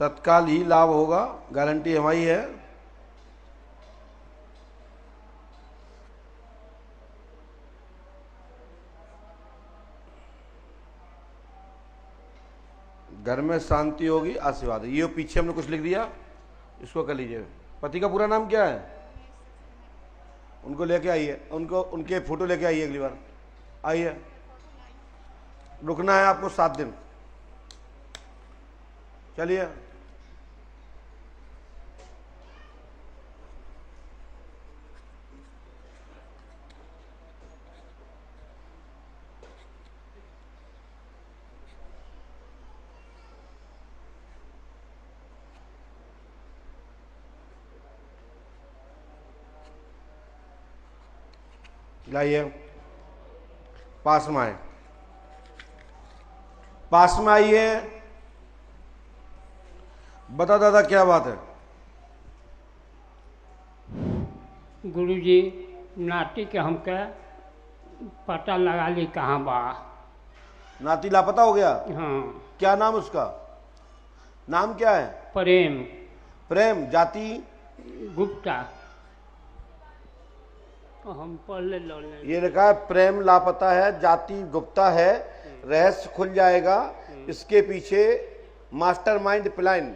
तत्काल ही लाभ होगा, गारंटी हमारी है। घर में शांति होगी, आशीर्वाद। ये पीछे हमने कुछ लिख दिया, इसको कर लीजिए। पति का पूरा नाम क्या है? उनको लेके आइए, उनको उनके फोटो लेके आइए अगली बार। आइए, रुकना है आपको 7 दिन। चलिए, लाइए, पास में आए, पास में आइए। बता दादा क्या बात है? गुरुजी, नाती के हमके पता लगा ली कहाँ बा। नाती लापता हो गया? हाँ। क्या नाम उसका? नाम क्या है? प्रेम। प्रेम, जाति? गुप्ता। हम पढ़ ले। ये लिखा है प्रेम लापता है, जाति गुप्ता है, रहस्य खुल जाएगा। इसके पीछे मास्टरमाइंड प्लान,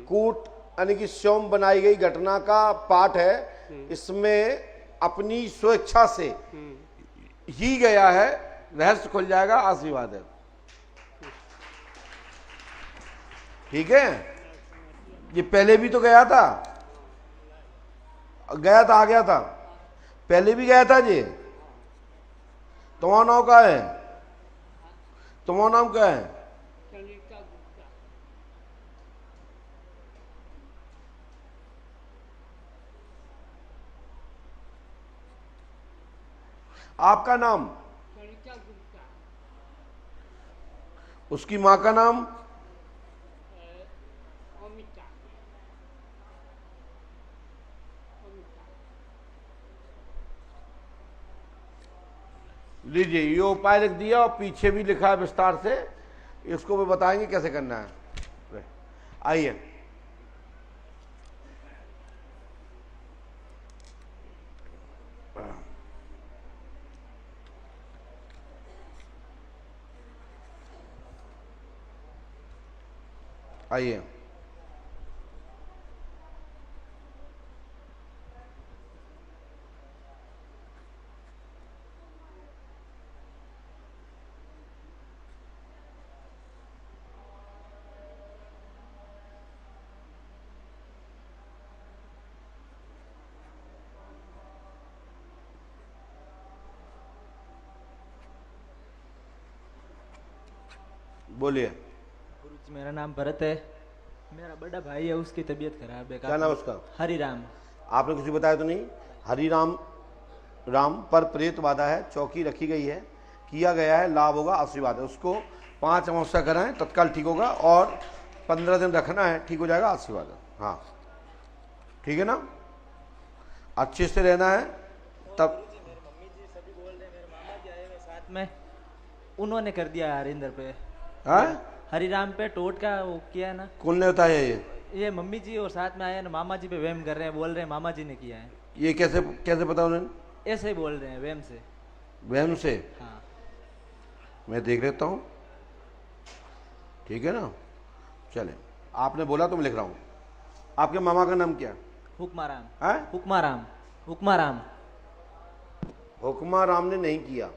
कूट यानी कि स्वयं बनाई गई घटना का पाठ है। इसमें अपनी स्वेच्छा से ही गया है, रहस्य खुल जाएगा, आशीर्वाद है। ठीक है, ये पहले भी तो गया था, आ गया था, पहले भी गया था जी। तुम्हारा नाम क्या है? तुम्हारा नाम क्या है? आपका नाम? उसकी माँ का नाम? लीजिए, ये उपाय लिख दिया और पीछे भी लिखा है विस्तार से, इसको भी बताएंगे कैसे करना है। आइए, आइए, बोलिए। गुरुजी, मेरा नाम भरत है, मेरा बड़ा भाई है, उसकी तबीयत खराब है। क्या नाम उसका? हरिराम। आपने कुछ बताया तो नहीं? हरिराम राम पर प्रेत बाधा है, चौकी रखी गई है, किया गया है, लाभ होगा, आशीर्वाद है। उसको 5 अमावस्या कराएं, तत्काल ठीक होगा, और 15 दिन रखना है, ठीक हो जाएगा, आशीर्वाद है। हाँ, ठीक है ना, अच्छे से रहना है। तब मम्मी जी सभी बोल रहे हैं, मेरे मामा जी आए हुए साथ में, उन्होंने कर दिया हरिंदर पे। हरिराम पे टोट का वो किया है ना। कौन ने बताया? ये मम्मी जी और साथ में आए ना, मामा जी पे वहम कर रहे हैं, बोल रहे हैं मामा जी ने किया है। ये कैसे पता उन्होंने? ऐसे ही बोल रहे हैं, वहम से। वहम से? हाँ। मैं देख लेता हूँ, ठीक है ना। चले, आपने बोला तो मैं लिख रहा हूँ। आपके मामा का नाम क्या? हुक्माराम। है? हुक्माराम। हुक्माराम। हुक्माराम ने नहीं किया,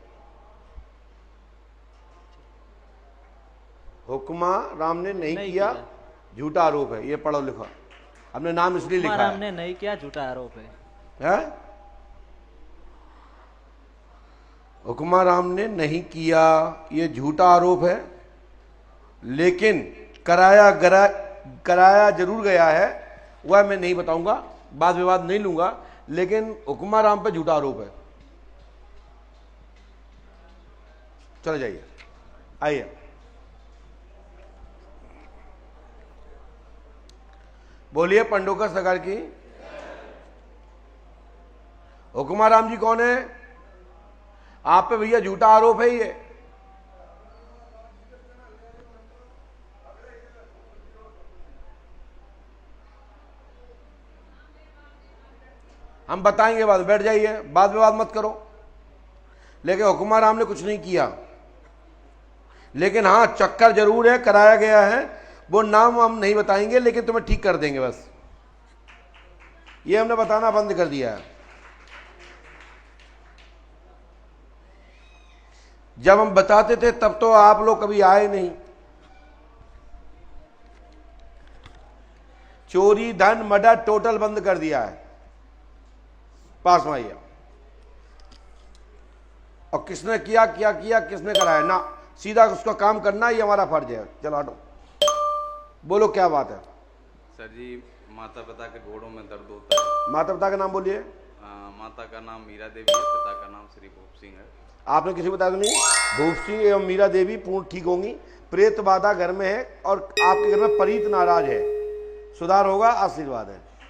हुक्मा राम ने नहीं किया, झूठा आरोप है। ये पढ़ो लिखो, हमने नाम इसलिए लिखा है। राम ने नहीं किया, झूठा आरोप है। हुक्मा राम ने नहीं किया, ये झूठा आरोप है, लेकिन कराया जरूर गया है, वह मैं नहीं बताऊंगा, वाद विवाद नहीं लूंगा, लेकिन हुक्मा राम पे झूठा आरोप है। चले जाइए, आइए। बोलिए पंडोकर सरकार की। हुक्मा राम जी कौन है? आप पे भैया झूठा आरोप है ये। हम बताएंगे बाद, बैठ जाइए, बाद में बात मत करो। लेकिन हुक्मराम ने कुछ नहीं किया, लेकिन हाँ चक्कर जरूर है, कराया गया है, वो नाम हम नहीं बताएंगे लेकिन तुम्हें ठीक कर देंगे, बस ये हमने बताना बंद कर दिया है। जब हम बताते थे तब तो आप लोग कभी आए नहीं। चोरी धन मर्डर टोटल बंद कर दिया है, पास में आइए। और किसने किया क्या किया, किसने कराया ना, सीधा उसका काम करना ये हमारा फर्ज है। चलो हटो, बोलो क्या बात है। सर जी माता पिता के घोड़ों में दर्द होता है। माता पिता का नाम बोलिए। माता का नाम मीरा देवी है, पिता का नाम श्री भूप सिंह है। आपने किसी को बताया तो नहीं? भूप सिंह एवं मीरा देवी पूर्ण ठीक होंगी। प्रेत बाधा घर में है और आपके घर में परीत नाराज है, सुधार होगा, आशीर्वाद है।